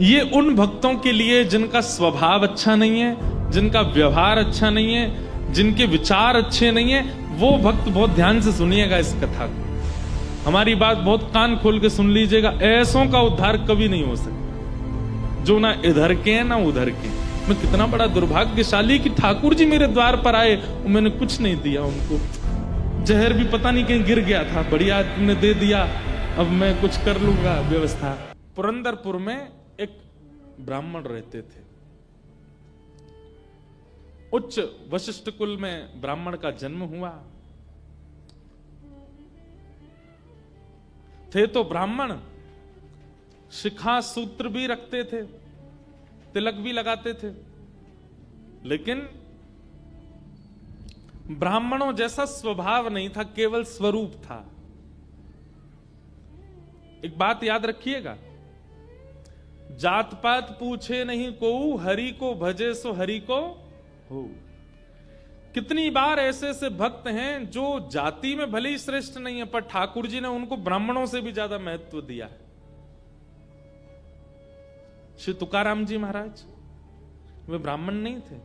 ये उन भक्तों के लिए जिनका स्वभाव अच्छा नहीं है, जिनका व्यवहार अच्छा नहीं है, जिनके विचार अच्छे नहीं है, वो भक्त बहुत ध्यान से सुनिएगा इस कथा को। हमारी बात बहुत कान खोल के सुन लीजिएगा। ऐसों का उद्धार कभी नहीं हो सकता जो ना इधर के हैं ना उधर के। मैं कितना बड़ा दुर्भाग्यशाली कि ठाकुर जी मेरे द्वार पर आए और मैंने कुछ नहीं दिया उनको। जहर भी पता नहीं कहीं गिर गया था, बढ़िया तुमने दे दिया, अब मैं कुछ कर लूंगा व्यवस्था। पुरंदरपुर में एक ब्राह्मण रहते थे। उच्च वशिष्ठ कुल में ब्राह्मण का जन्म हुआ। थे तो ब्राह्मण, शिखा सूत्र भी रखते थे, तिलक भी लगाते थे, लेकिन ब्राह्मणों जैसा स्वभाव नहीं था, केवल स्वरूप था। एक बात याद रखिएगा, जात पात पूछे नहीं को, हरि को भजे सो हरि को हो। कितनी बार ऐसे ऐसे भक्त हैं जो जाति में भले ही श्रेष्ठ नहीं है, पर ठाकुर जी ने उनको ब्राह्मणों से भी ज्यादा महत्व दिया है। श्री तुकाराम जी महाराज वे ब्राह्मण नहीं थे,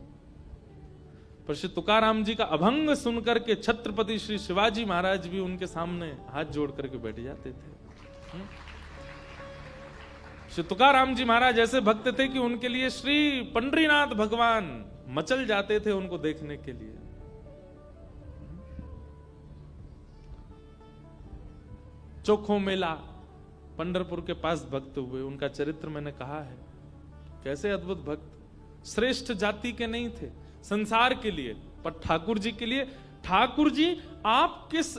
पर श्री तुकाराम जी का अभंग सुनकर के छत्रपति श्री शिवाजी महाराज भी उनके सामने हाथ जोड़ करके बैठ जाते थे। श्री तुकाराम जी महाराज ऐसे भक्त थे कि उनके लिए श्री पंडरीनाथ भगवान मचल जाते थे उनको देखने के लिए। चोखो मेला पंढरपुर के पास भक्त हुए, उनका चरित्र मैंने कहा है। कैसे अद्भुत भक्त, श्रेष्ठ जाति के नहीं थे संसार के लिए, पर ठाकुर जी के लिए। ठाकुर जी आप किस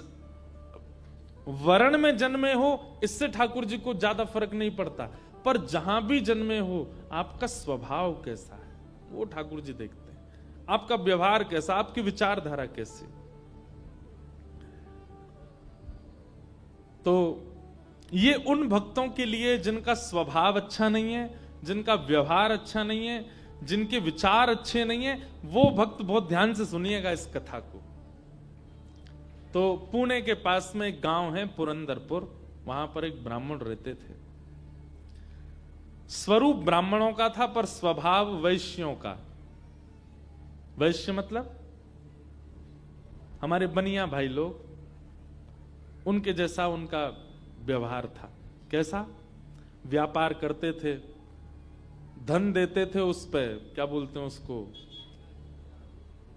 वर्ण में जन्मे हो इससे ठाकुर जी को ज्यादा फर्क नहीं पड़ता, पर जहां भी जन्मे हो आपका स्वभाव कैसा है वो ठाकुर जी देखते हैं। आपका व्यवहार कैसा, आपकी विचारधारा कैसी। तो ये उन भक्तों के लिए जिनका स्वभाव अच्छा नहीं है, जिनका व्यवहार अच्छा नहीं है, जिनके विचार अच्छे नहीं है, वो भक्त बहुत ध्यान से सुनिएगा इस कथा को। तो पुणे के पास में एक गांव है पुरंदरपुर, वहां पर एक ब्राह्मण रहते थे। स्वरूप ब्राह्मणों का था पर स्वभाव वैश्यों का। वैश्य मतलब हमारे बनिया भाई लोग, उनके जैसा उनका व्यवहार था। कैसा? व्यापार करते थे, धन देते थे, उस पे क्या बोलते हैं उसको,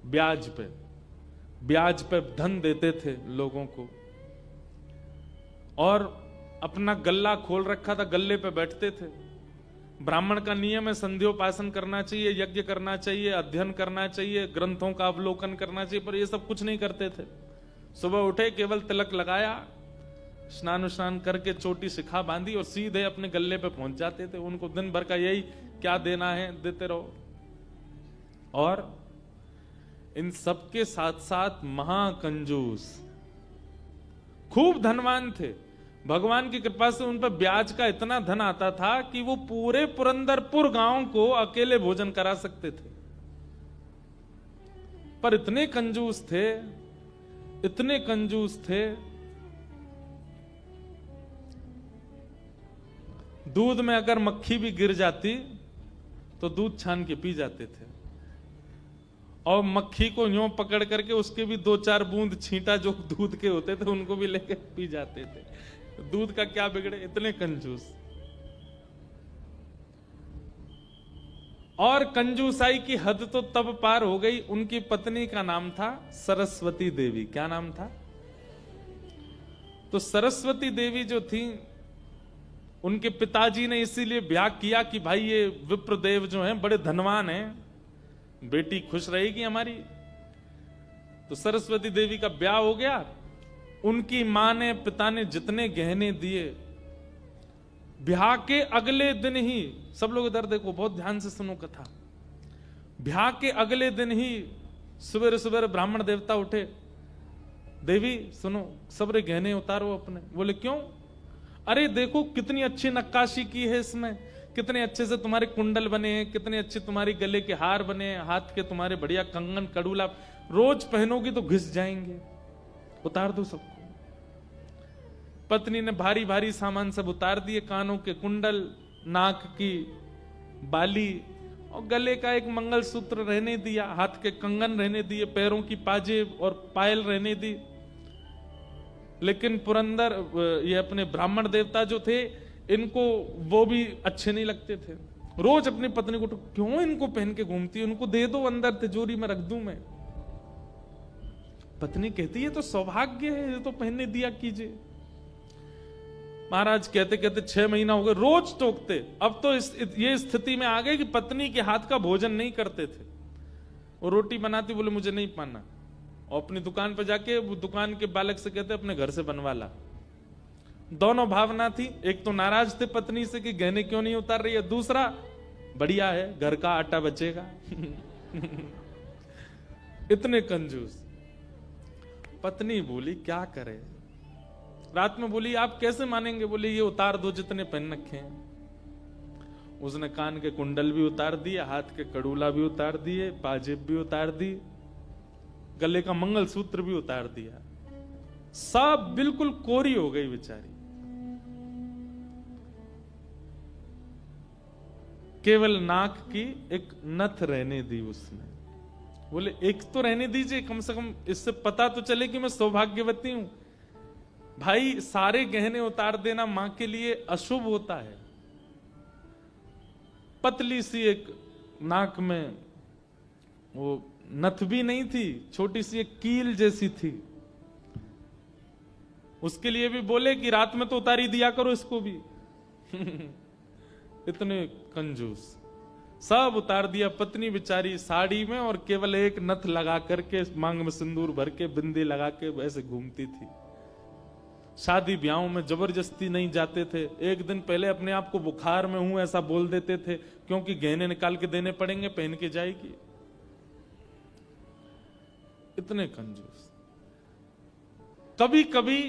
ब्याज पे, ब्याज पे धन देते थे लोगों को। और अपना गल्ला खोल रखा था, गल्ले पे बैठते थे। ब्राह्मण का नियम है संध्योपासन करना चाहिए, यज्ञ करना चाहिए, अध्ययन करना चाहिए, ग्रंथों का अवलोकन करना चाहिए, पर ये सब कुछ नहीं करते थे। सुबह उठे, केवल तिलक लगाया, स्नान स्नान करके चोटी शिखा बांधी और सीधे अपने गल्ले पे पहुंच जाते थे। उनको दिन भर का यही, क्या देना है देते रहो। और इन सबके साथ साथ महाकंजूस, खूब धनवान थे। भगवान की कृपा से उन पर ब्याज का इतना धन आता था कि वो पूरे पुरंदरपुर गांव को अकेले भोजन करा सकते थे। पर इतने कंजूस थे, इतने कंजूस थे, दूध में अगर मक्खी भी गिर जाती तो दूध छान के पी जाते थे। और मक्खी को यूं पकड़ करके उसके भी 2-4 बूंद छींटा जो दूध के होते थे उनको भी लेके पी जाते थे। दूध का क्या बिगड़े, इतने कंजूस। और कंजूसाई की हद तो तब पार हो गई, उनकी पत्नी का नाम था सरस्वती देवी। क्या नाम था? तो सरस्वती देवी जो थी, उनके पिताजी ने इसीलिए ब्याह किया कि भाई ये विप्रदेव जो हैं बड़े धनवान हैं, बेटी खुश रहेगी हमारी। तो सरस्वती देवी का ब्याह हो गया। उनकी मां ने, पिता ने जितने गहने दिए, ब्याह के अगले दिन ही, सब लोग इधर देखो, बहुत ध्यान से सुनो कथा। ब्याह के अगले दिन ही सुबह सुबह ब्राह्मण देवता उठे, देवी सुनो, सबरे गहने उतारो अपने। बोले क्यों? अरे देखो कितनी अच्छी नक्काशी की है इसमें, कितने अच्छे से तुम्हारे कुंडल बने हैं, कितने अच्छे तुम्हारे गले के हार बने हैं, हाथ के तुम्हारे बढ़िया कंगन कड़ूला, रोज पहनोगी तो घिस जाएंगे, उतार दो सबको। पत्नी ने भारी भारी सामान सब उतार दिए, कानों के कुंडल, नाक की बाली और गले का एक मंगलसूत्र रहने दिया, हाथ के कंगन रहने दिए, पैरों की पाजेब और पायल रहने दी। लेकिन पुरंदर ये अपने ब्राह्मण देवता जो थे, इनको वो भी अच्छे नहीं लगते थे। रोज अपनी पत्नी को, क्यों इनको पहन के घूमती, उनको दे दो, अंदर तिजोरी में रख दूं मैं। पत्नी कहती है तो सौभाग्य है, ये तो पहनने दिया कीजिए। महाराज कहते कहते 6 महीना हो गए, रोज टोकते। अब तो ये स्थिति में आ गए कि पत्नी के हाथ का भोजन नहीं करते थे। वो रोटी बनाती, बोले मुझे नहीं पाना, और अपनी दुकान पर जाके वो दुकान के बालक से कहते अपने घर से बनवा ला। दोनों भावना थी, एक तो नाराज थे पत्नी से कि गहने क्यों नहीं उतार रही है, दूसरा बढ़िया है घर का आटा बचेगा। इतने कंजूस। पत्नी बोली क्या करे, रात में बोली आप कैसे मानेंगे, बोले ये उतार दो जितने पहन रखे हैं। उसने कान के कुंडल भी उतार दिए, हाथ के कड़ूला भी उतार दिए, पाजेब भी उतार दी, गले का मंगलसूत्र भी उतार दिया। सब बिल्कुल कोरी हो गई बेचारी। केवल नाक की एक नथ रहने दी उसने। बोले एक तो रहने दीजिए, कम से कम इससे पता तो चले कि मैं सौभाग्यवती हूं। भाई सारे गहने उतार देना मां के लिए अशुभ होता है। पतली सी एक नाक में वो नथ भी नहीं थी, छोटी सी एक कील जैसी थी। उसके लिए भी बोले कि रात में तो उतारी दिया करो इसको भी। इतने कंजूस। सब उतार दिया। पत्नी बेचारी साड़ी में और केवल एक नथ लगा करके, मांग में सिंदूर भर के, बिंदी लगा के वैसे घूमती थी। शादी ब्याहों में जबरदस्ती नहीं जाते थे। एक दिन पहले अपने आप को बुखार में हूं ऐसा बोल देते थे, क्योंकि गहने निकाल के देने पड़ेंगे, पहन के जाएगी। इतने कंजूस। कभी कभी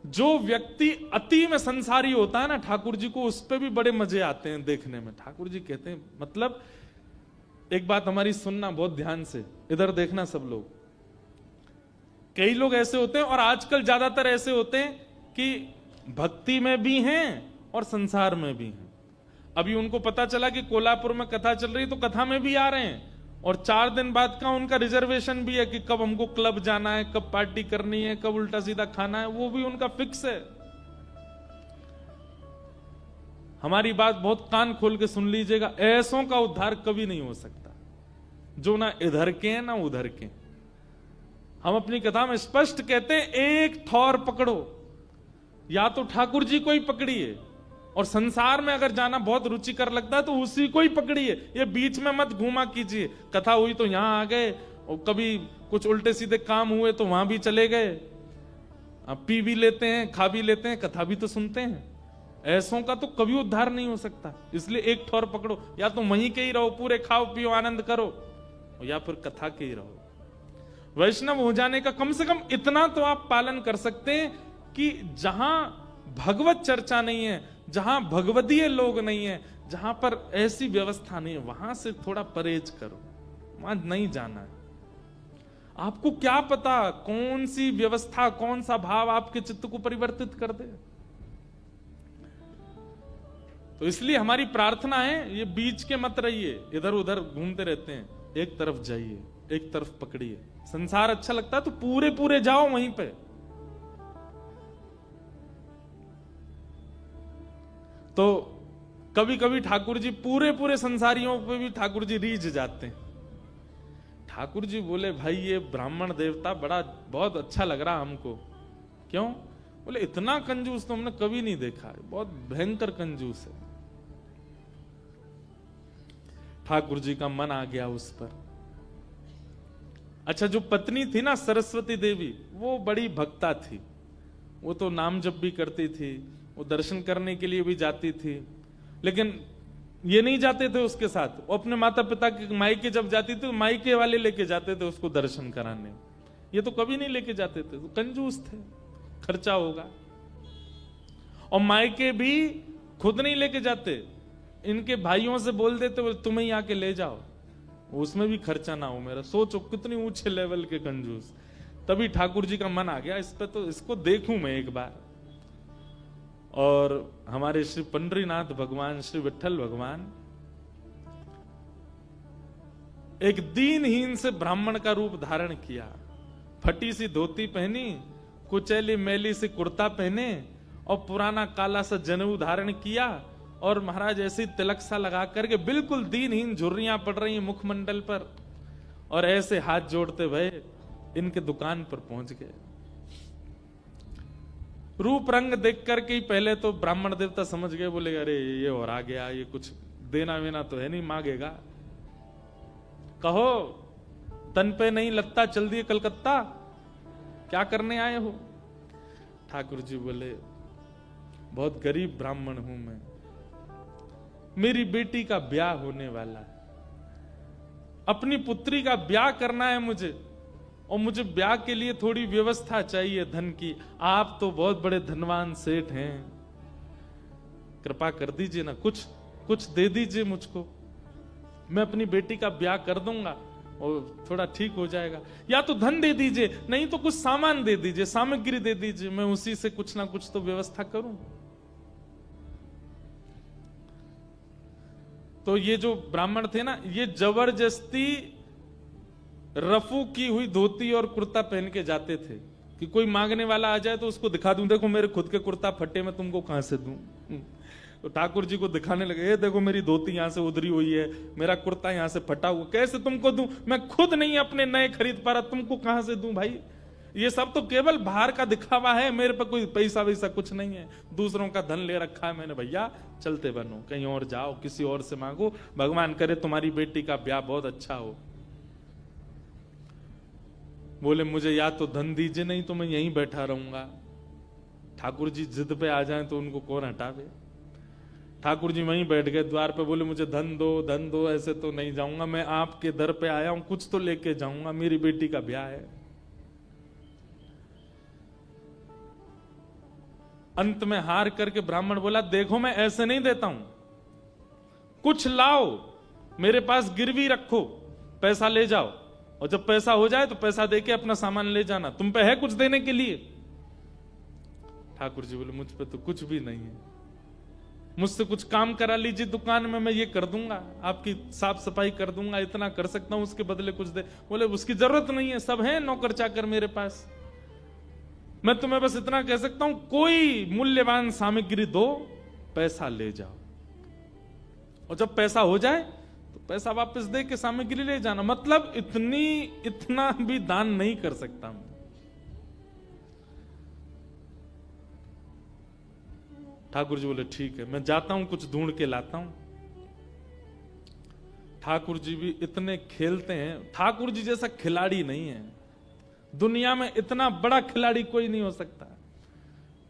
जो व्यक्ति अति में संसारी होता है ना, ठाकुर जी को उस पे भी बड़े मजे आते हैं देखने में। ठाकुर जी कहते हैं, मतलब एक बात हमारी सुनना बहुत ध्यान से, इधर देखना सब लोग। कई लोग ऐसे होते हैं, और आजकल ज्यादातर ऐसे होते हैं कि भक्ति में भी हैं और संसार में भी हैं। अभी उनको पता चला कि कोल्हापुर में कथा चल रही, तो कथा में भी आ रहे हैं, और 4 दिन बाद का उनका रिजर्वेशन भी है कि कब हमको क्लब जाना है, कब पार्टी करनी है, कब उल्टा सीधा खाना है, वो भी उनका फिक्स है। हमारी बात बहुत कान खोल के सुन लीजिएगा, ऐसों का उद्धार कभी नहीं हो सकता जो ना इधर के हैं ना उधर के। हम अपनी कथा में स्पष्ट कहते हैं, एक ठौर पकड़ो, या तो ठाकुर जी को ही पकड़िए, और संसार में अगर जाना बहुत रुचिकर लगता है तो उसी को ही पकड़िए। ये बीच में मत घूमा कीजिए। कथा हुई तो यहां आ गए, और कभी कुछ उल्टे सीधे काम हुए तो वहां भी चले गए। अब पी भी लेते हैं, खा भी लेते हैं, कथा भी तो सुनते हैं। ऐसों का तो कभी उद्धार नहीं हो सकता। इसलिए एक ठौर पकड़ो, या तो वहीं के ही रहो, पूरे खाओ पियो आनंद करो, या फिर कथा के ही रहो। वैष्णव हो जाने का कम से कम इतना तो आप पालन कर सकते हैं कि जहां भगवत चर्चा नहीं है, जहां भगवदीय लोग नहीं है, जहां पर ऐसी व्यवस्था नहीं है, वहां से थोड़ा परहेज करो, वहां नहीं जाना है। आपको क्या पता कौन सी व्यवस्था, कौन सा भाव आपके चित्त को परिवर्तित कर दे। तो इसलिए हमारी प्रार्थना है, ये बीच के मत रहिए, इधर उधर घूमते रहते हैं। एक तरफ जाइए, एक तरफ पकड़िए। संसार अच्छा लगता है तो पूरे पूरे जाओ वहीं पे। तो कभी कभी ठाकुर जी पूरे पूरे संसारियों पे भी ठाकुर जी रीझ जाते हैं। ठाकुर जी बोले, भाई ये ब्राह्मण देवता बड़ा बहुत अच्छा लग रहा हमको। क्यों? बोले इतना कंजूस तो हमने कभी नहीं देखा है, बहुत भयंकर कंजूस है। ठाकुर जी का मन आ गया उस पर। अच्छा, जो पत्नी थी ना सरस्वती देवी, वो बड़ी भक्ता थी। वो तो नाम जप भी करती थी, वो दर्शन करने के लिए भी जाती थी, लेकिन ये नहीं जाते थे उसके साथ। वो अपने माता पिता के मायके जब जाती थी तो मायके वाले लेके जाते थे उसको दर्शन कराने। ये तो कभी नहीं लेके जाते थे, तो कंजूस थे, खर्चा होगा। और मायके भी खुद नहीं लेके जाते, इनके भाइयों से बोल देते, बोले तुम्हें ही आके ले जाओ, उसमें भी खर्चा ना हो मेरा। सोचो कितनी ऊंचे लेवल के कंजूस। तभी ठाकुर जी का मन आ गया इस पे, तो इसको देखूं मैं एक बार। और हमारे श्री पंडरीनाथ भगवान, श्री विठ्ठल भगवान एक दीनहीन से ब्राह्मण का रूप धारण किया, फटी सी धोती पहनी, कुचैली मैली सी कुर्ता पहने और पुराना काला सा जनेऊ धारण किया, और महाराज ऐसी तिलक सा लगा करके बिल्कुल दीनहीन, झुर्रियां पड़ रही मुखमंडल पर, और ऐसे हाथ जोड़ते हुए इनके दुकान पर पहुंच गए। रूप रंग देख करके ही पहले तो ब्राह्मण देवता समझ गए, बोले अरे ये और आ गया, ये कुछ देना वेना तो है नहीं, मांगेगा। कहो तन पे नहीं लगता, चल दिए कलकत्ता, क्या करने आए हो? ठाकुर जी बोले बहुत गरीब ब्राह्मण हूं मैं, मेरी बेटी का ब्याह होने वाला है, अपनी पुत्री का ब्याह करना है मुझे, और मुझे ब्याह के लिए थोड़ी व्यवस्था चाहिए धन की। आप तो बहुत बड़े धनवान सेठ हैं, कृपा कर दीजिए ना, कुछ दे दीजिए मुझको, मैं अपनी बेटी का ब्याह कर दूंगा और थोड़ा ठीक हो जाएगा। या तो धन दे दीजिए, नहीं तो कुछ सामान दे दीजिए, सामग्री दे दीजिए, मैं उसी से कुछ ना कुछ तो व्यवस्था करूं। तो ये जो ब्राह्मण थे ना, ये जबरदस्ती रफू की हुई धोती और कुर्ता पहन के जाते थे कि कोई मांगने वाला आ जाए तो उसको दिखा दूं, देखो मेरे खुद के कुर्ता फटे, मैं तुमको कहां से दूं। तो ठाकुर जी को दिखाने लगे, ये देखो मेरी धोती यहां से उधरी हुई है, मेरा कुर्ता यहां से फटा हुआ, कैसे तुमको दूं, मैं खुद नहीं अपने नए खरीद पा रहा, तुमको कहां से दूं भाई। ये सब तो केवल बाहर का दिखावा है, मेरे पे कोई पैसा वैसा कुछ नहीं है, दूसरों का धन ले रखा है मैंने। भैया चलते बनो, कहीं और जाओ, किसी और से मांगो, भगवान करे तुम्हारी बेटी का ब्याह बहुत अच्छा हो। बोले मुझे या तो धन दीजिए, नहीं तो मैं यहीं बैठा रहूंगा। ठाकुर जी जिद पे आ जाएं तो उनको कौन हटावे। ठाकुर जी वहीं बैठ गए द्वार पे, बोले मुझे धन दो, ऐसे तो नहीं जाऊंगा, मैं आपके दर पे आया हूं, कुछ तो लेके जाऊंगा, मेरी बेटी का ब्याह है। अंत में हार करके ब्राह्मण बोला, देखो मैं ऐसे नहीं देता हूं, कुछ लाओ, मेरे पास गिरवी रखो, पैसा ले जाओ, और जब पैसा हो जाए तो पैसा देके अपना सामान ले जाना, तुम पे है कुछ देने के लिए। ठाकुर जी बोले मुझ पे तो कुछ भी नहीं है, मुझसे कुछ काम करा लीजिए दुकान में, मैं ये कर दूंगा, आपकी साफ सफाई कर दूंगा, इतना कर सकता हूं, उसके बदले कुछ दे। बोले उसकी जरूरत नहीं है, सब है नौकर चाकर मेरे पास, मैं तुम्हें बस इतना कह सकता हूं, कोई मूल्यवान सामग्री दो, पैसा ले जाओ, और जब पैसा हो जाए तो पैसा वापस दे के सामग्री ले जाना। मतलब इतना भी दान नहीं कर सकता मैं। ठाकुर जी बोले ठीक है, मैं जाता हूं, कुछ ढूंढ के लाता हूं। ठाकुर जी भी इतने खेलते हैं, ठाकुर जी जैसा खिलाड़ी नहीं है दुनिया में, इतना बड़ा खिलाड़ी कोई नहीं हो सकता।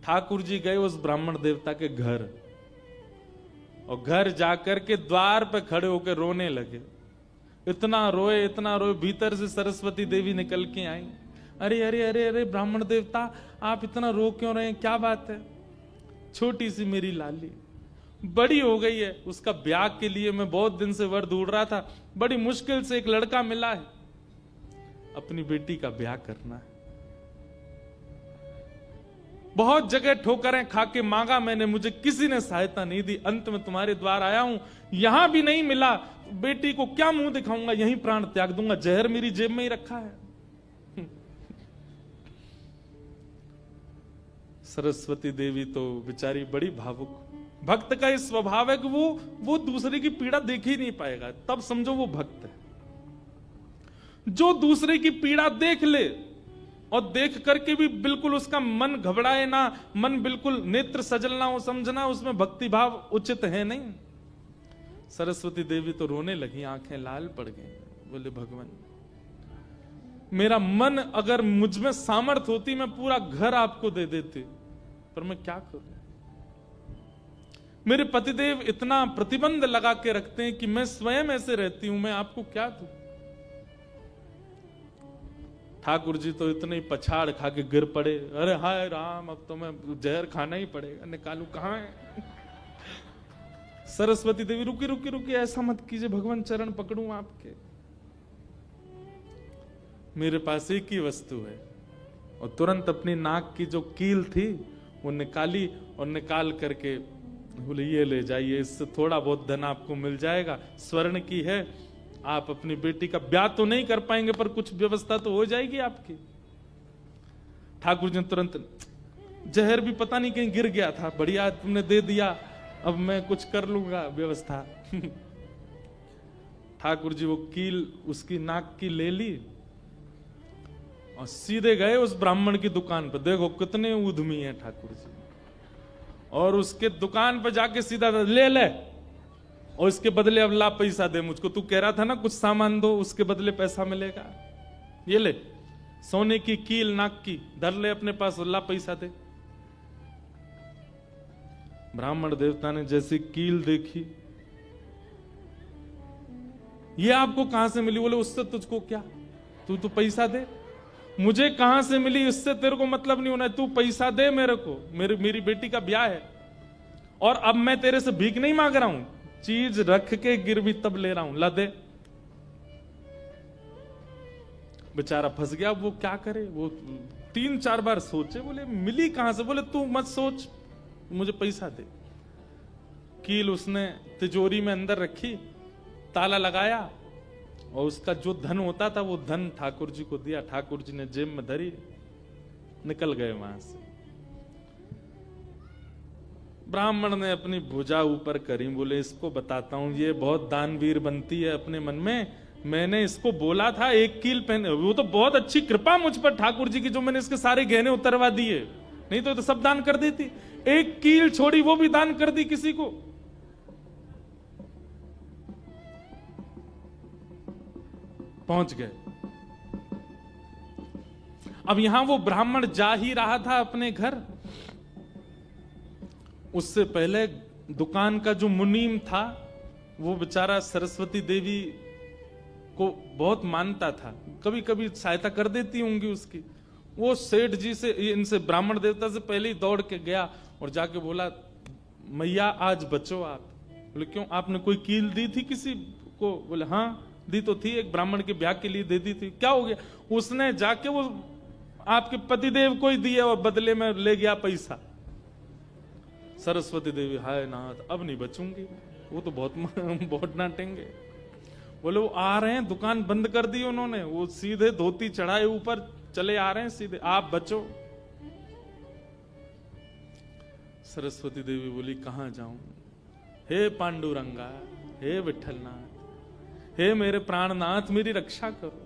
ठाकुर जी गए उस ब्राह्मण देवता के घर, और घर जाकर के द्वार पे खड़े होकर रोने लगे। इतना रोए, भीतर से सरस्वती देवी निकल के आई। अरे अरे अरे अरे ब्राह्मण देवता, आप इतना रो क्यों रहे हैं, क्या बात है? छोटी सी मेरी लाली बड़ी हो गई है, उसका ब्याह के लिए मैं बहुत दिन से वर ढूंढ रहा था, बड़ी मुश्किल से एक लड़का मिला है, अपनी बेटी का ब्याह करना है। बहुत जगह ठोकरें खा के मांगा मैंने, मुझे किसी ने सहायता नहीं दी, अंत में तुम्हारे द्वार आया हूं, यहां भी नहीं मिला, बेटी को क्या मुंह दिखाऊंगा, यहीं प्राण त्याग दूंगा, जहर मेरी जेब में ही रखा है। सरस्वती देवी तो बेचारी बड़ी भावुक, भक्त का इस स्वभाव है कि वो दूसरे की पीड़ा देख ही नहीं पाएगा, तब समझो वो भक्त है। जो दूसरे की पीड़ा देख ले और देख करके भी बिल्कुल उसका मन घबराए ना, मन बिल्कुल नेत्र सजल ना हो, समझना उसमें भक्ति भाव उचित है नहीं। सरस्वती देवी तो रोने लगी, आंखें लाल पड़ गई, बोले भगवान मेरा मन अगर मुझ में सामर्थ होती मैं पूरा घर आपको दे देती, पर मैं क्या करूं? मेरे पतिदेव इतना प्रतिबंध लगा के रखते हैं कि मैं स्वयं ऐसे रहती हूं, मैं आपको क्या दूं? ठाकुर जी तो इतने पछाड़ खा के गिर पड़े, अरे हाय राम, अब तो मैं जहर खाना ही पड़ेगा, निकालू कहां है? सरस्वती देवी रुकी रुकी रुकी, ऐसा मत कीजिए भगवान, चरण पकड़ूं आपके, मेरे पास एक ही वस्तु है। और तुरंत अपनी नाक की जो कील थी वो निकाली और निकाल करके बोले ये ले जाइए, इससे थोड़ा बहुत धन आपको मिल जाएगा, स्वर्ण की है, आप अपनी बेटी का ब्याह तो नहीं कर पाएंगे पर कुछ व्यवस्था तो हो जाएगी आपकी। ठाकुर जी ने तुरंत, जहर भी पता नहीं कहीं गिर गया था, बढ़िया तुमने दे दिया, अब मैं कुछ कर लूंगा व्यवस्था। ठाकुर जी वो कील उसकी नाक की ले ली और सीधे गए उस ब्राह्मण की दुकान पर। देखो कितने उद्यमी हैं ठाकुर जी। और उसके दुकान पर जाके सीधा ले ले, और इसके बदले अब ला पैसा दे मुझको, तू कह रहा था ना कुछ सामान दो उसके बदले पैसा मिलेगा, ये ले सोने की कील नाक की धर ले अपने पास, ला पैसा दे। ब्राह्मण देवता ने जैसी कील देखी, ये आपको कहां से मिली? बोले उससे तुझको क्या, तू तो पैसा दे। मुझे कहां से मिली इससे तेरे को मतलब नहीं होना, तू पैसा दे मेरे को, मेरी बेटी का ब्याह है और अब मैं तेरे से भीख नहीं मांग रहा हूं, चीज रख के गिरवी तब ले रहा हूं, ला दे। बेचारा फंस गया। वो क्या करे, वो 3-4 बार सोचे, बोले मिली कहां से? बोले तू मत सोच, मुझे पैसा दे। कील उसने तिजोरी में अंदर रखी, ताला लगाया और उसका जो धन होता था वो धन ठाकुर जी को दिया। ठाकुर जी ने जेब में धरी, निकल गए वहां से। ब्राह्मण ने अपनी भुजा ऊपर करी, बोले इसको बताता हूं, ये बहुत दानवीर बनती है अपने मन में, मैंने इसको बोला था एक कील पहने, वो तो बहुत अच्छी कृपा मुझ पर ठाकुर जी की, जो मैंने इसके सारे गहने उतरवा दिए, नहीं तो सब दान कर देती। एक कील छोड़ी वो भी दान कर दी किसी को। पहुंच गए। अब यहां वो ब्राह्मण जा ही रहा था अपने घर, उससे पहले दुकान का जो मुनीम था वो बेचारा सरस्वती देवी को बहुत मानता था, कभी कभी सहायता कर देती होंगी उसकी। वो सेठ जी से, इनसे ब्राह्मण देवता से पहले ही दौड़ के गया और जाके बोला, मैया आज बचो आप। बोले क्यों, आपने कोई कील दी थी किसी को? बोले हाँ दी तो थी, एक ब्राह्मण के ब्याह के लिए दे दी थी। क्या हो गया? उसने जाके वो आपके पतिदेव को ही दिया और बदले में ले गया पैसा। सरस्वती देवी, हाय नाथ अब नहीं बचूंगी, वो तो बहुत डांटेंगे। बोले वो आ रहे हैं, दुकान बंद कर दी उन्होंने, वो सीधे धोती चढ़ाए ऊपर चले आ रहे हैं सीधे, आप बचो। सरस्वती देवी बोली कहां जाऊं? हे पांडुरंगा, हे विठलनाथ, हे मेरे प्राणनाथ, मेरी रक्षा करो।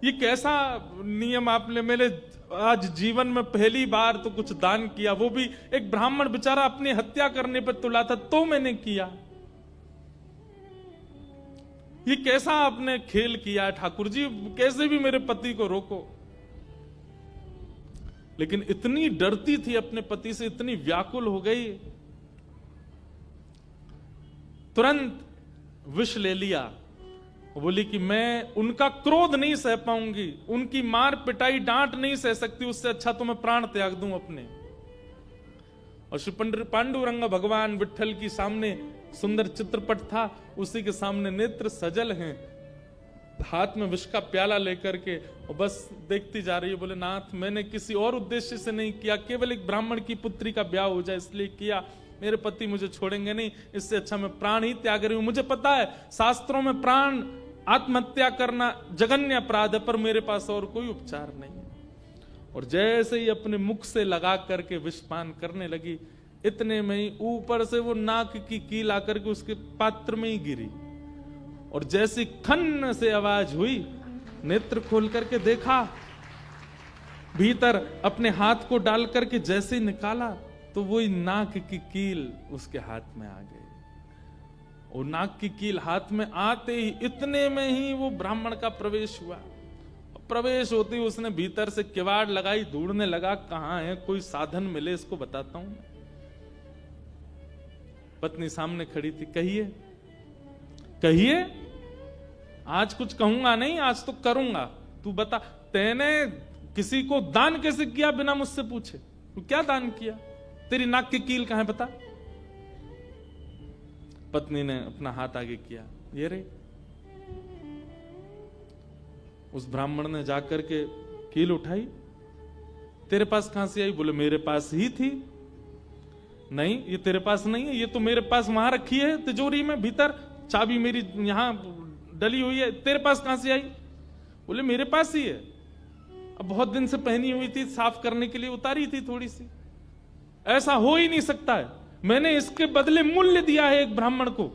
ये कैसा नियम आपने मेरे आज जीवन में पहली बार तो कुछ दान किया, वो भी एक ब्राह्मण बेचारा अपनी हत्या करने पर तुला था तो मैंने किया। ये कैसा आपने खेल किया ठाकुर जी, कैसे भी मेरे पति को रोको। लेकिन इतनी डरती थी अपने पति से, इतनी व्याकुल हो गई, तुरंत विष ले लिया। बोली कि मैं उनका क्रोध नहीं सह पाऊंगी, उनकी मार पिटाई डांट नहीं सह सकती, उससे अच्छा तो मैं प्राण त्याग दूं अपने। और श्री पांडुरंग भगवान विठल की सामने सुंदर चित्रपट था, उसी के सामने नेत्र सजल हैं, हाथ में विष का प्याला लेकर के, और बस देखती जा रही है। बोले नाथ मैंने किसी और उद्देश्य से नहीं किया, केवल एक ब्राह्मण की पुत्री का ब्याह हो जाए इसलिए किया, मेरे पति मुझे छोड़ेंगे नहीं, इससे अच्छा मैं प्राण ही त्याग रही हूं। मुझे पता है शास्त्रों में प्राण आत्महत्या करना जघन्य अपराध है, पर मेरे पास और कोई उपचार नहीं है। और जैसे ही अपने मुख से लगा करके विषपान करने लगी, इतने में ही ऊपर से वो नाक की कील आकर के उसके पात्र में ही गिरी। और जैसी खन्न से आवाज हुई, नेत्र खोल करके देखा, भीतर अपने हाथ को डाल करके जैसे ही निकाला तो वही नाक की कील उसके हाथ में आ गई। और नाक की कील हाथ में आते ही इतने में ही वो ब्राह्मण का प्रवेश हुआ। प्रवेश होते ही उसने भीतर से किवाड़ लगाई, ढूंढने लगा कहां है, कोई साधन मिले इसको बताता हूं। पत्नी सामने खड़ी थी, कहिए कहिए, आज कुछ कहूंगा नहीं, आज तो करूंगा, तू बता तैने किसी को दान कैसे किया बिना मुझसे पूछे? तू क्या दान किया? तेरी नाक की कील कहां है बता। पत्नी ने अपना हाथ आगे किया, ये रे। उस ब्राह्मण ने जाकर के कील उठाई तेरे पास कहां से आई? बोले मेरे पास ही थी। नहीं, ये तेरे पास नहीं है, ये तो मेरे पास वहां रखी है तिजोरी में भीतर, चाबी मेरी यहां डली हुई है, तेरे पास कहां से आई? बोले मेरे पास ही है, अब बहुत दिन से पहनी हुई थी, साफ करने के लिए उतारी थी थोड़ी सी। ऐसा हो ही नहीं सकता है, मैंने इसके बदले मूल्य दिया है एक ब्राह्मण को,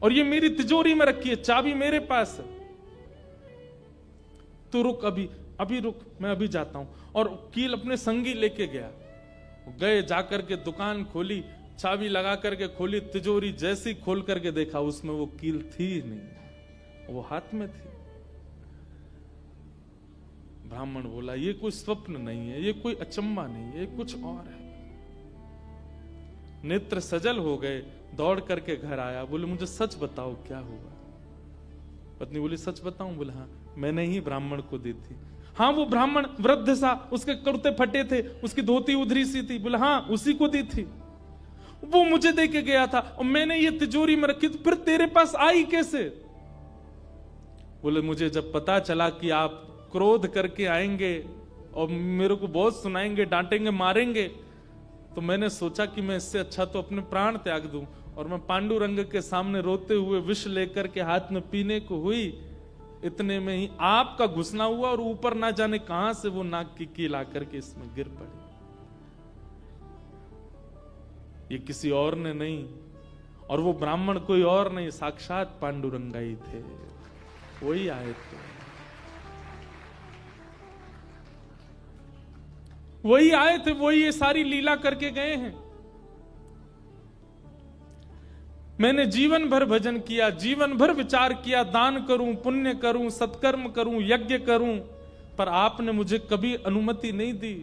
और ये मेरी तिजोरी में रखी है, चाबी मेरे पास है। तो रुक, अभी रुक, मैं अभी जाता हूं। और कील अपने संगी लेके गया, गए, जाकर के दुकान खोली, चाबी लगा करके खोली, तिजोरी जैसी खोल करके देखा उसमें वो कील थी नहीं, वो हाथ में थी। ब्राह्मण बोला ये कोई स्वप्न नहीं है, ये कोई अचंबा नहीं है, ये कुछ और है। नेत्र सजल हो गए, दौड़ करके घर आया, बोले मुझे सच बताओ क्या हुआ। पत्नी बोली सच बताऊं? बोले हाँ, मैंने ही ब्राह्मण को दी थी। हाँ, वो ब्राह्मण वृद्ध सा, उसके कुर्ते फटे थे, उसकी धोती उधरी सी थी। बोले हाँ, उसी को दी थी, वो मुझे दे के गया था और मैंने ये तिजोरी में रखी, तो फिर तेरे पास आई कैसे? बोले मुझे जब पता चला कि आप क्रोध करके आएंगे और मेरे को बहुत सुनाएंगे, डांटेंगे, मारेंगे, तो मैंने सोचा कि मैं इससे अच्छा तो अपने प्राण त्याग दूं, और मैं पांडुरंग के सामने रोते हुए विष लेकर के हाथ में पीने को हुई, इतने में ही आपका घुसना हुआ और ऊपर ना जाने कहां से वो नाक की कील आकर के इसमें गिर पड़ी। ये किसी और ने नहीं, और वो ब्राह्मण कोई और नहीं, साक्षात पांडुरंगा ही थे, वही आए थे, वही आए थे, वही ये सारी लीला करके गए हैं। मैंने जीवन भर भजन किया, जीवन भर विचार किया, दान करूं, पुण्य करूं, सत्कर्म करूं, यज्ञ करूं, पर आपने मुझे कभी अनुमति नहीं दी।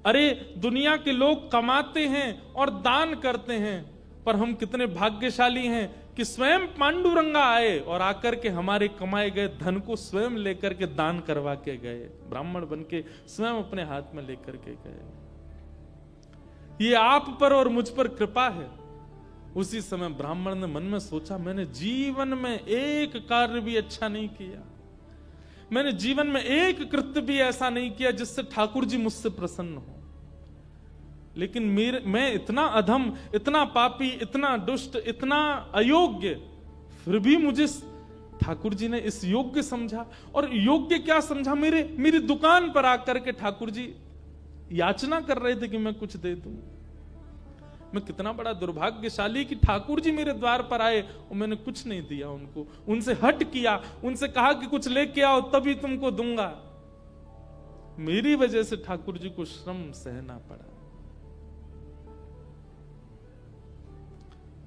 अरे दुनिया के लोग कमाते हैं और दान करते हैं, पर हम कितने भाग्यशाली हैं कि स्वयं पांडुरंगा आए और आकर के हमारे कमाए गए धन को स्वयं लेकर के दान करवा के गए, ब्राह्मण बन के स्वयं अपने हाथ में लेकर के गए। ये आप पर और मुझ पर कृपा है। उसी समय ब्राह्मण ने मन में सोचा, मैंने जीवन में एक कार्य भी अच्छा नहीं किया, मैंने जीवन में एक कृत्य भी ऐसा नहीं किया जिससे ठाकुर जी मुझसे प्रसन्न हो, लेकिन मैं इतना अधम, इतना पापी, इतना दुष्ट, इतना अयोग्य, फिर भी मुझे ठाकुर जी ने इस योग्य समझा। और योग्य क्या समझा? मेरी दुकान पर आकर के ठाकुर जी याचना कर रहे थे कि मैं कुछ दे दूं। मैं कितना बड़ा दुर्भाग्यशाली कि ठाकुर जी मेरे द्वार पर आए और मैंने कुछ नहीं दिया उनको, उनसे हट किया, उनसे कहा कि कुछ लेके आओ तभी तुमको दूंगा। मेरी वजह से ठाकुर जी को श्रम सहना पड़ा।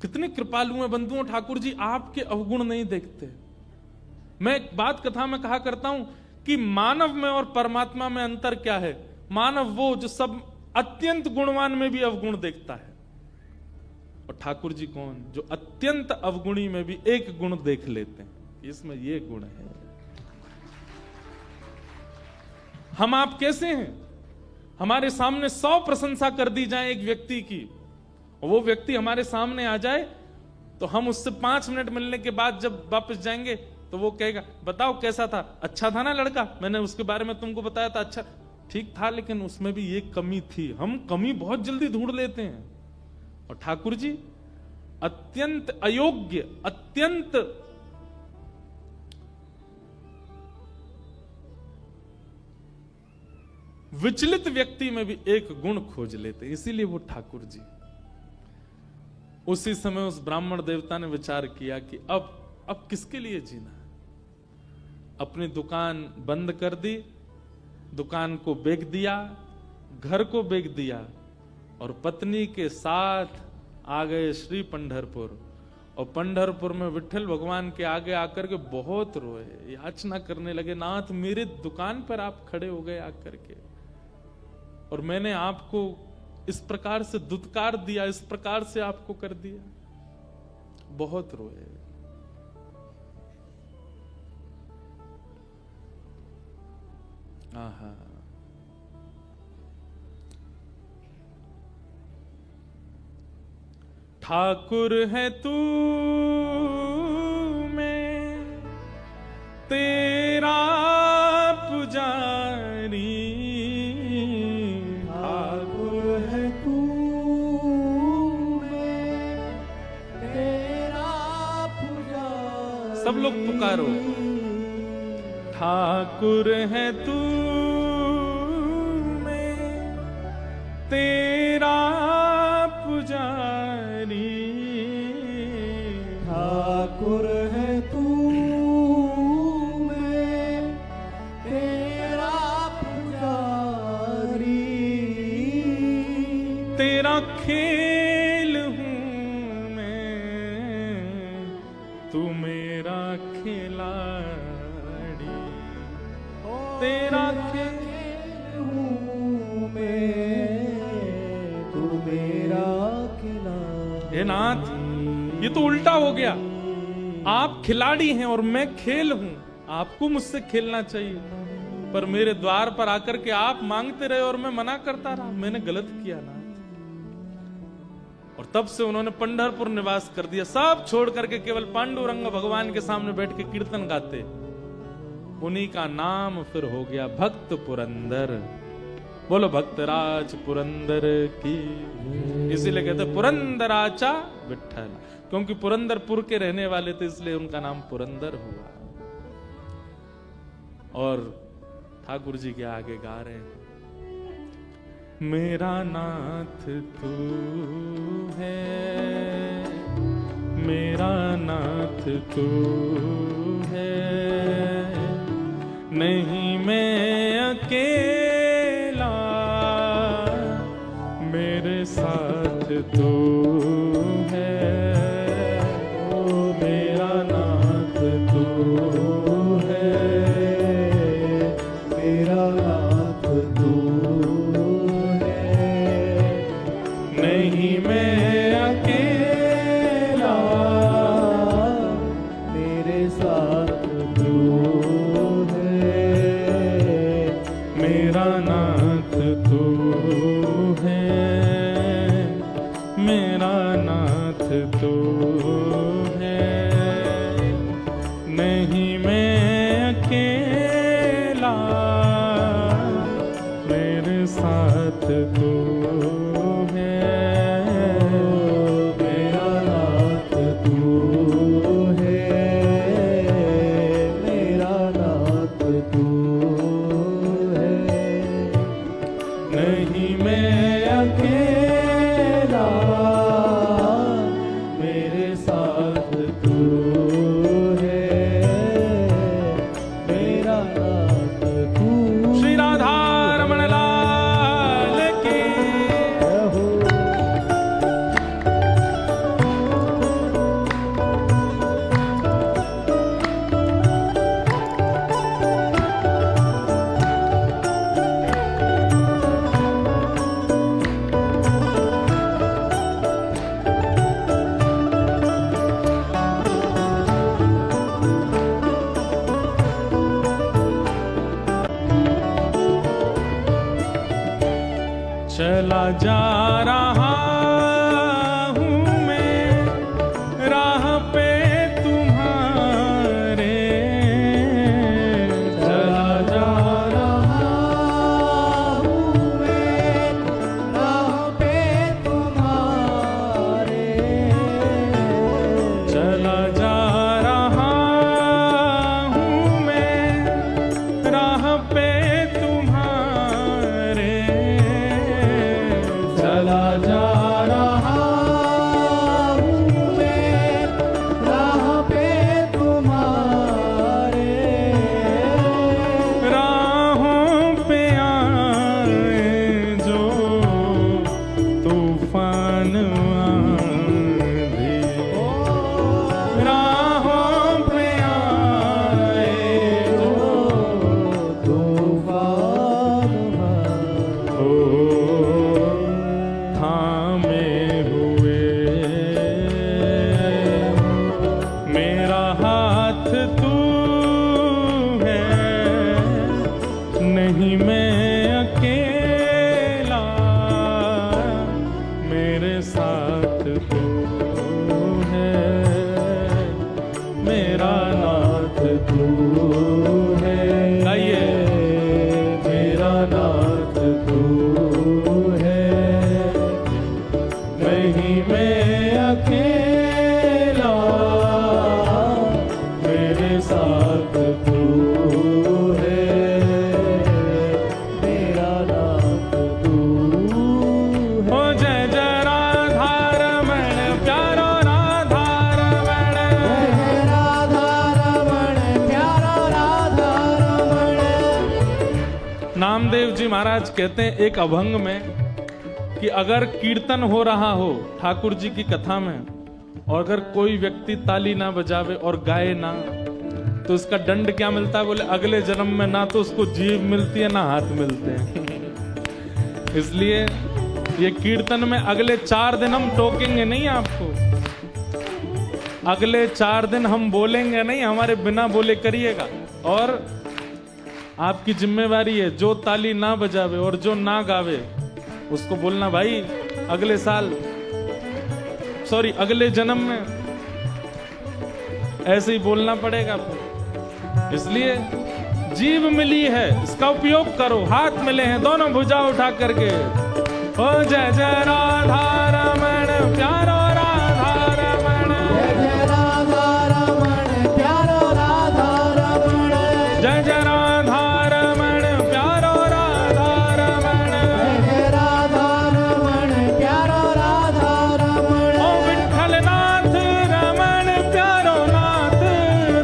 कितने कृपालु हैं बंधुओं ठाकुर जी, आपके अवगुण नहीं देखते। मैं एक बात कथा में कहा करता हूं कि मानव में और परमात्मा में अंतर क्या है। मानव वो जो सब अत्यंत गुणवान में भी अवगुण देखता है, और ठाकुर जी कौन? जो अत्यंत अवगुणी में भी एक गुण देख लेते हैं, इसमें ये गुण है। हम आप कैसे हैं? हमारे सामने 100 प्रशंसा कर दी जाए एक व्यक्ति की, और वो व्यक्ति हमारे सामने आ जाए तो हम उससे 5 मिनट मिलने के बाद जब वापस जाएंगे तो वो कहेगा बताओ कैसा था, अच्छा था ना लड़का, मैंने उसके बारे में तुमको बताया था, अच्छा ठीक था, लेकिन उसमें भी ये कमी थी। हम कमी बहुत जल्दी ढूंढ लेते हैं, और ठाकुर जी अत्यंत अयोग्य, अत्यंत विचलित व्यक्ति में भी एक गुण खोज लेते हैं, इसीलिए वो ठाकुर जी। उसी समय उस ब्राह्मण देवता ने विचार किया कि अब किसके लिए जीना है। अपनी दुकान बंद कर दी, दुकान को बेच दिया, घर को बेच दिया, और पत्नी के साथ आ गए श्री पंढरपुर। और पंढरपुर में विठल भगवान के आगे आकर के बहुत रोए, याचना करने लगे, नाथ मेरे दुकान पर आप खड़े हो गए आकर के, और मैंने आपको इस प्रकार से दुत्कार दिया, इस प्रकार से आपको कर दिया। बहुत रोए। आहा, ठाकुर है तू मैं तेरा पुजारी, सब लोग पुकारो। ठाकुर है तू मैं तेरा पुजारी, ठाकुर है तू मैं तेरा पुजारी, तेरा खेल हूँ मैं तू मेरा खिलाड़ी, तेरा खेल हूँ मैं तू मेरा खिलाड़ी। हे नाथ, ये तो उल्टा हो गया। आप खिलाड़ी हैं और मैं खेल हूं। आपको मुझसे खेलना चाहिए, पर मेरे द्वार पर आकर के आप मांगते रहे और मैं मना करता रहा। मैंने गलत किया ना। और तब से उन्होंने पंढरपुर निवास कर दिया। सब छोड़ करके केवल पांडुरंग भगवान के सामने बैठ के कीर्तन गाते। उन्हीं का नाम फिर हो गया भक्त पुरंदर। बोलो भक्तराज पुरंदर की। इसीलिए कहते पुरंदराचा विठ्ठल, क्योंकि पुरंदरपुर के रहने वाले थे, इसलिए उनका नाम पुरंदर हुआ। और ठाकुर जी के आगे गा रहे हैं, मेरा नाथ तू है, मेरा नाथ तू है, नहीं मैं अकेला, मेरे साथ तू है, ओ मेरा नाथ तू है, मेरा नाथ तू है, नहीं मैं अकेला, मेरे साथ तू है, मेरा नाथ तू है, मेरा नाथ तू है, नहीं मैं अकेला, मेरे साथ तू है, मेरा नाथ तू है, मेरा नाथ तू है, नहीं मैं अकेला, मेरे साथ तू है, मेरा नाथ तू श्री राधा रमण लाल की। हो। चला जा रहा हूँ मैं राह पे तुम्हारे, चला जा रहा हूँ मैं राह पे तुम्हारे, चला जा रहा हूँ मैं राह पे तुम्हारे, चला जा रहा हूँ मैं राह पे तुम्हारे, राहों पे आए जो तूफान आंधी, राहों पे आए जो तूफान हो थामे हुए मेरा हाथ तू है, नहीं मैं अकेला, मेरे साथ तू है, मेरा नाथ तू है। गाइए, मेरा नाथ तू है, नहीं मैं अकेला, महाराज कहते हैं एक अभंग में कि अगर कीर्तन हो रहा हो ठाकुर जी की कथा में और अगर कोई व्यक्ति ताली ना बजावे और गाए ना, तो इसका दंड क्या मिलता है? बोले अगले जन्म में ना तो उसको जीभ मिलती है ना हाथ मिलते हैं। इसलिए ये कीर्तन में अगले 4 दिन हम टोकेंगे नहीं आपको, अगले 4 दिन हम बोलेंगे नहीं, हमारे बिना बोले करिएगा। और आपकी जिम्मेवारी है, जो ताली ना बजावे और जो ना गावे उसको बोलना भाई अगले साल, सॉरी अगले जन्म में ऐसे ही बोलना पड़ेगा आपको। इसलिए जीभ मिली है, इसका उपयोग करो। हाथ मिले हैं, दोनों भुजा उठा करके ओ जय जय राधा रमण प्यारो राधा रमण, जय जय राधा रमण प्यारो राधा रमण, जय जय राधा रमण प्यारो राधा रमण, जय जय राधा रमण प्यारो राधा रमण, ओ विठ्ठल नाथ रमण प्यारो नाथ ओ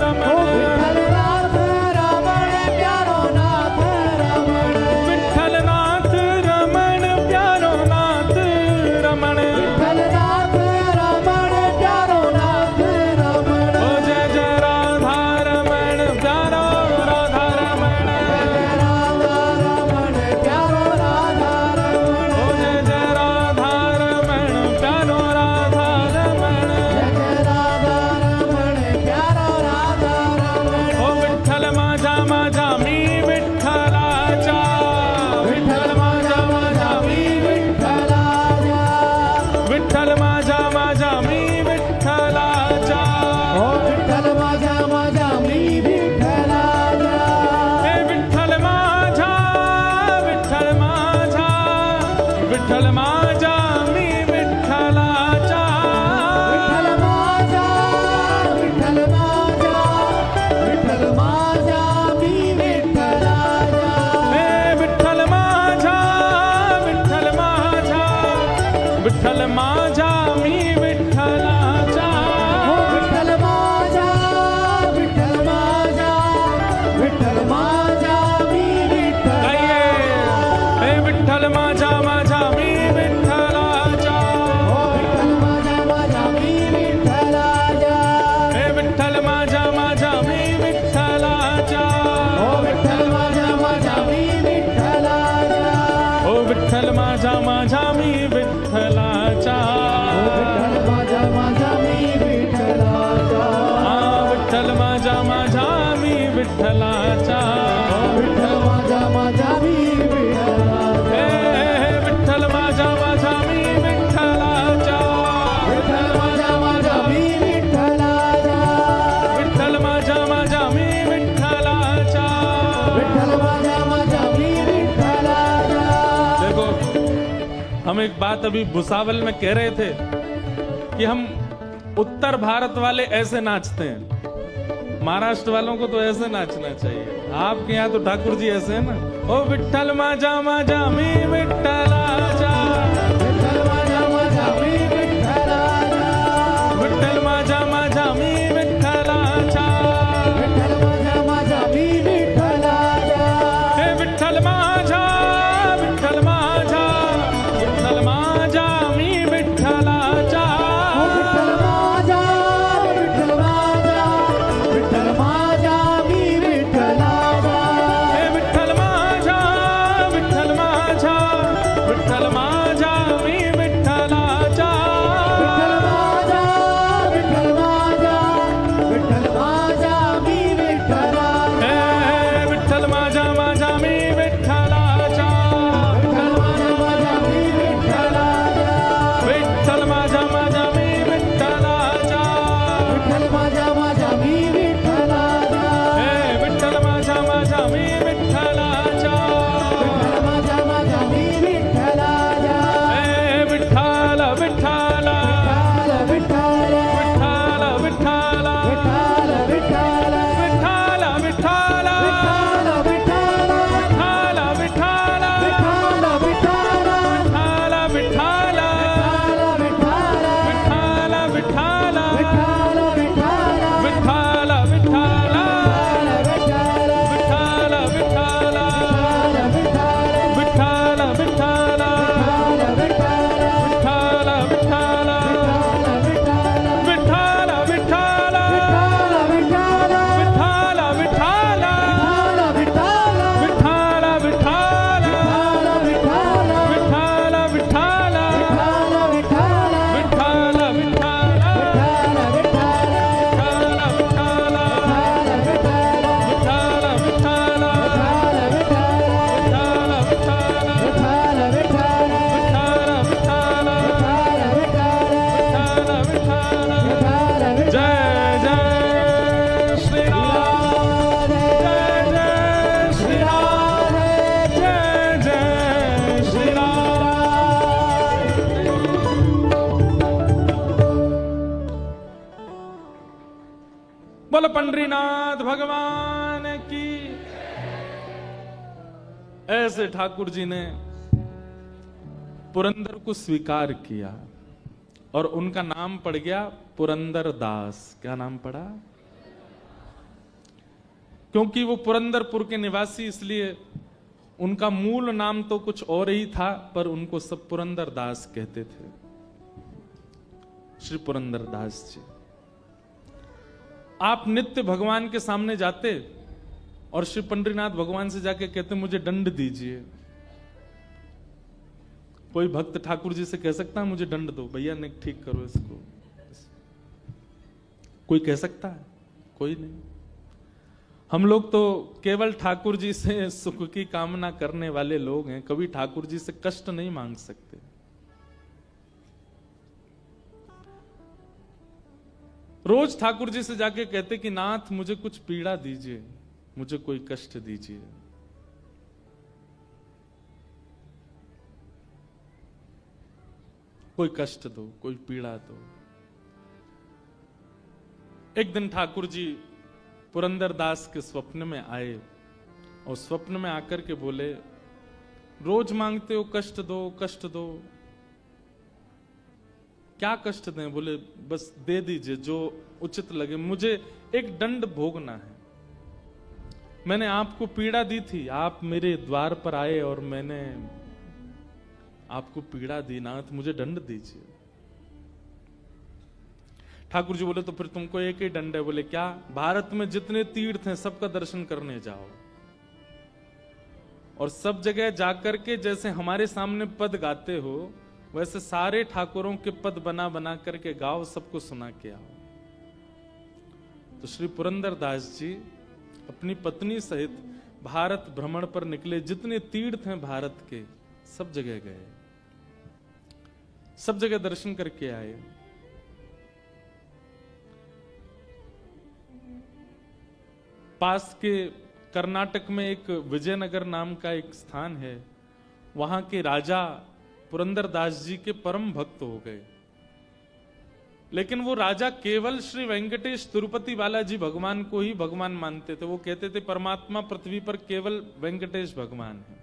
रमण, विठ्ठलनाथ रमण प्यारो नाथ रमण, विठ्ठल नाथ रमण प्यारो नाथ रमण, विठ्ठलनाथ रमण प्यारो नाथ रमण, ओ जय जय राधा रमण प्यारो राधा रमण, जय राधा रमण प्यारो राधा रमण, ओ जय जय राधा रमण प्यारो राधा रमण, जय जय राधा रमण प्यारो राधा रमण, ओ विठ्ठल माझा माझा मी विठ्ठलाचा, विठ्ठल माझा माझा मी विठ्ठलाचा, विठ्ठल माझा माझा मी विठ्ठलाचा, ओ विठ्ठल माझा माझा मी विठ्ठलाचा, हे विठ्ठल माझा विठ्ठल माझा विठ्ठल माझा मी विठ्ठलाचा, विठ्ठल माझा विठ्ठल माझा विठ्ठल माझा मी विठ्ठलाचा, हे विठ्ठल माझा विठ्ठल माझा विठ्ठल माझा मी विठ्ठलाचा, ओ विठ्ठल माझा विठ्ठल माझा विठ्ठल माझा मी गाइए, विठ्ठलाचा, हे विठ्ठल माझा माझा मी विठ्ठलाचा, ओ विठ्ठल माझा माझा मी विठ्ठलाचा, हे विठ्ठल माझा माझा मी विठ्ठलाचा, ओ विठ्ठल माझा माझा मी विठ्ठलाचा, ओ विठ्ठल माझा माझा मी विठ्ठलाचा, ओ विठ्ठल माझा माझा मी विठ्ठलाचा, हा विठ्ठल माझा माझा मी विठ्ठलाचा, ओ विठ्ठल माझा माझा मी विठ्ठलाचा, हे विठ्ठल माझा माझा मी विठ्ठलाचा, विठ्ठल माझा माझा मी विठ्ठलाचा, विठ्ठल माझा माझा मी विठ्ठलाचा। विठ्ठल माझा माझा मी विठ्ठलाचा, देखो हम एक बात अभी भुसावल में कह रहे थे कि हम उत्तर भारत वाले ऐसे नाचते हैं, महाराष्ट्र वालों को तो ऐसे नाचना चाहिए। आपके यहाँ तो ठाकुर जी ऐसे है ना, ओ विठ्ठल माझा माझा मी विठ्ठलाचा, विठ्ठल माझा माझा मी विठ्ठलाचा, विठ्ठल माझा माझा मी विठ्ठलाचा, विठ्ठल माझा माझा मी विठ्ठलाचा, हे विठ्ठल माझा विठ्ठल माझा विठ्ठल माझा मी विठ्ठलाचा, ओ विठ्ठल माझा विठ्ठल माझा विठ्ठल माझा मी विठ्ठलाचा, हे विठ्ठल माझा विठ्ठल माझा बोल पंडरीनाथ भगवान की। ऐसे ठाकुर जी ने पुरंदर को स्वीकार किया और उनका नाम पड़ गया पुरंदर दास। क्या नाम पड़ा? क्योंकि वो पुरंदरपुर के निवासी, इसलिए उनका मूल नाम तो कुछ और ही था, पर उनको सब पुरंदर दास कहते थे। श्री पुरंदर दास जी, आप नित्य भगवान के सामने जाते और श्री पंडरीनाथ भगवान से जाके कहते मुझे दंड दीजिए। कोई भक्त ठाकुर जी से कह सकता है मुझे दंड दो भैया, नहीं ठीक करो इसको? कोई कह सकता है? कोई नहीं। हम लोग तो केवल ठाकुर जी से सुख की कामना करने वाले लोग हैं, कभी ठाकुर जी से कष्ट नहीं मांग सकते। रोज ठाकुर जी से जाके कहते कि नाथ मुझे कुछ पीड़ा दीजिए, मुझे कोई कष्ट दीजिए। कोई कष्ट दो, कोई पीड़ा दो। एक दिन ठाकुर जी पुरंदर दास के स्वप्न में आए और स्वप्न में आकर के बोले, रोज मांगते हो कष्ट दो कष्ट दो, क्या कष्ट दें? बोले बस दे दीजिए जो उचित लगे, मुझे एक दंड भोगना है। मैंने आपको पीड़ा दी थी, आप मेरे द्वार पर आए और मैंने आपको पीड़ा दी, नाथ मुझे दंड दीजिए। ठाकुर जी बोले तो फिर तुमको एक ही दंड है। बोले क्या? भारत में जितने तीर्थ हैं सबका दर्शन करने जाओ और सब जगह जाकर के जैसे हमारे सामने पद गाते हो वैसे सारे ठाकुरों के पद बना बना करके गाओ, सबको सुना के आओ। तो श्री पुरंदर दास जी अपनी पत्नी सहित भारत भ्रमण पर निकले। जितने तीर्थ हैं भारत के सब जगह गए, सब जगह दर्शन करके आए। पास के कर्नाटक में एक विजयनगर नाम का एक स्थान है, वहां के राजा पुरंदर दास जी के परम भक्त हो गए। लेकिन वो राजा केवल श्री वेंकटेश तिरुपति बालाजी भगवान को ही भगवान मानते थे। वो कहते थे परमात्मा पृथ्वी पर केवल वेंकटेश भगवान है।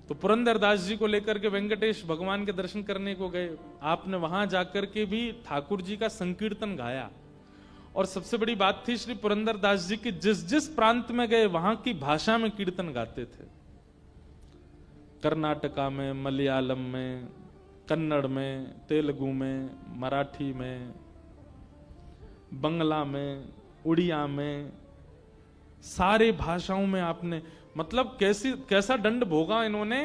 तो पुरंदर दास जी को लेकर के वेंकटेश भगवान के दर्शन करने को गए। आपने वहां जाकर के भी ठाकुर जी का संकीर्तन गाया। और सबसे बड़ी बात थी श्री पुरंदर दास जी की जिस जिस प्रांत में गए वहां की भाषा में कीर्तन गाते थे। कर्नाटका में, मलयालम में, कन्नड़ में, तेलुगु में, मराठी में, बंगला में, उड़िया में, सारे भाषाओं में आपने मतलब कैसा दंड भोगा इन्होंने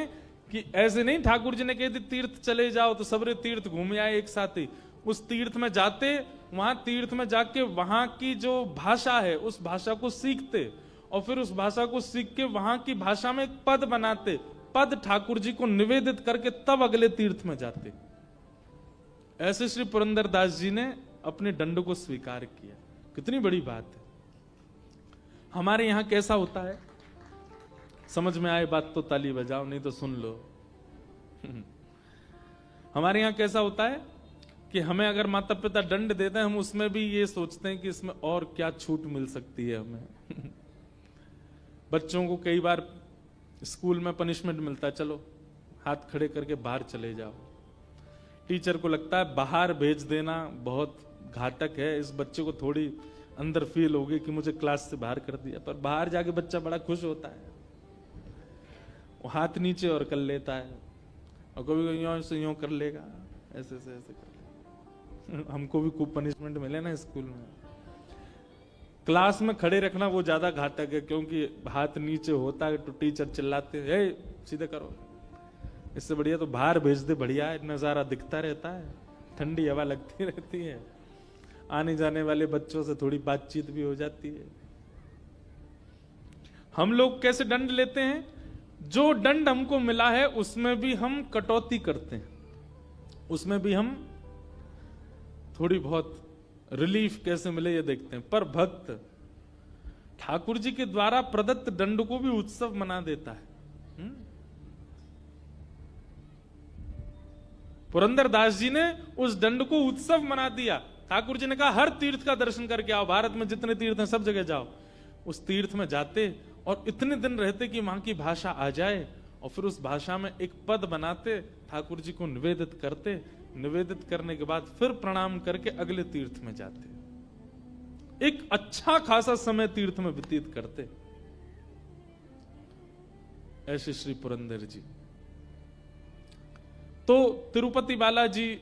कि ऐसे नहीं ठाकुर जी ने कह दी तीर्थ चले जाओ तो सबरे तीर्थ घूम आए एक साथ ही। उस तीर्थ में जाते, वहां तीर्थ में जाके वहां की जो भाषा है उस भाषा को सीखते और फिर उस भाषा को सीख के वहां की भाषा में एक पद बनाते, पद ठाकुर जी को निवेदित करके तब अगले तीर्थ में जाते। ऐसे श्री पुरंदर दास जी ने अपने दंड को स्वीकार किया। कितनी बड़ी बात है। हमारे यहां कैसा होता है, समझ में आए बात तो ताली बजाओ, नहीं तो सुन लो। हमारे यहां कैसा होता है कि हमें अगर माता पिता दंड देते हैं हम उसमें भी ये सोचते हैं कि इसमें और क्या छूट मिल सकती है हमें। बच्चों को कई बार स्कूल में पनिशमेंट मिलता है, चलो हाथ खड़े करके बाहर चले जाओ। टीचर को लगता है बाहर भेज देना बहुत घातक है, इस बच्चे को थोड़ी अंदर फील होगी कि मुझे क्लास से बाहर कर दिया। पर बाहर जाके बच्चा बड़ा खुश होता है, वो हाथ नीचे और कर लेता है और कभी यूं से यूं कर लेगा, ऐसे से ऐसे कर लेगा। हमको भी खूब पनिशमेंट मिले ना स्कूल में। क्लास में खड़े रखना वो ज्यादा घातक है क्योंकि हाथ नीचे होता है तो टीचर चिल्लाते हैं सीधे करो। इससे बढ़िया तो बाहर भेज दे, बढ़िया है, नजारा दिखता रहता है, ठंडी हवा लगती रहती है, आने जाने वाले बच्चों से थोड़ी बातचीत भी हो जाती है। हम लोग कैसे दंड लेते हैं? जो दंड हमको मिला है उसमें भी हम कटौती करते हैं, उसमें भी हम थोड़ी बहुत रिलीफ कैसे मिले ये देखते हैं। पर भक्त ठाकुर जी के द्वारा प्रदत्त दंड को भी उत्सव मना देता है। पुरंदर दास जी ने उस दंड को उत्सव मना दिया। ठाकुर जी ने कहा हर तीर्थ का दर्शन करके आओ, भारत में जितने तीर्थ हैं सब जगह जाओ। उस तीर्थ में जाते और इतने दिन रहते कि वहां की भाषा आ जाए, और फिर उस भाषा में एक पद बनाते, ठाकुर जी को निवेदित करते, निवेदित करने के बाद फिर प्रणाम करके अगले तीर्थ में जाते। एक अच्छा खासा समय तीर्थ में व्यतीत करते। ऐसे श्री पुरंदर जी। तो तिरुपति बालाजी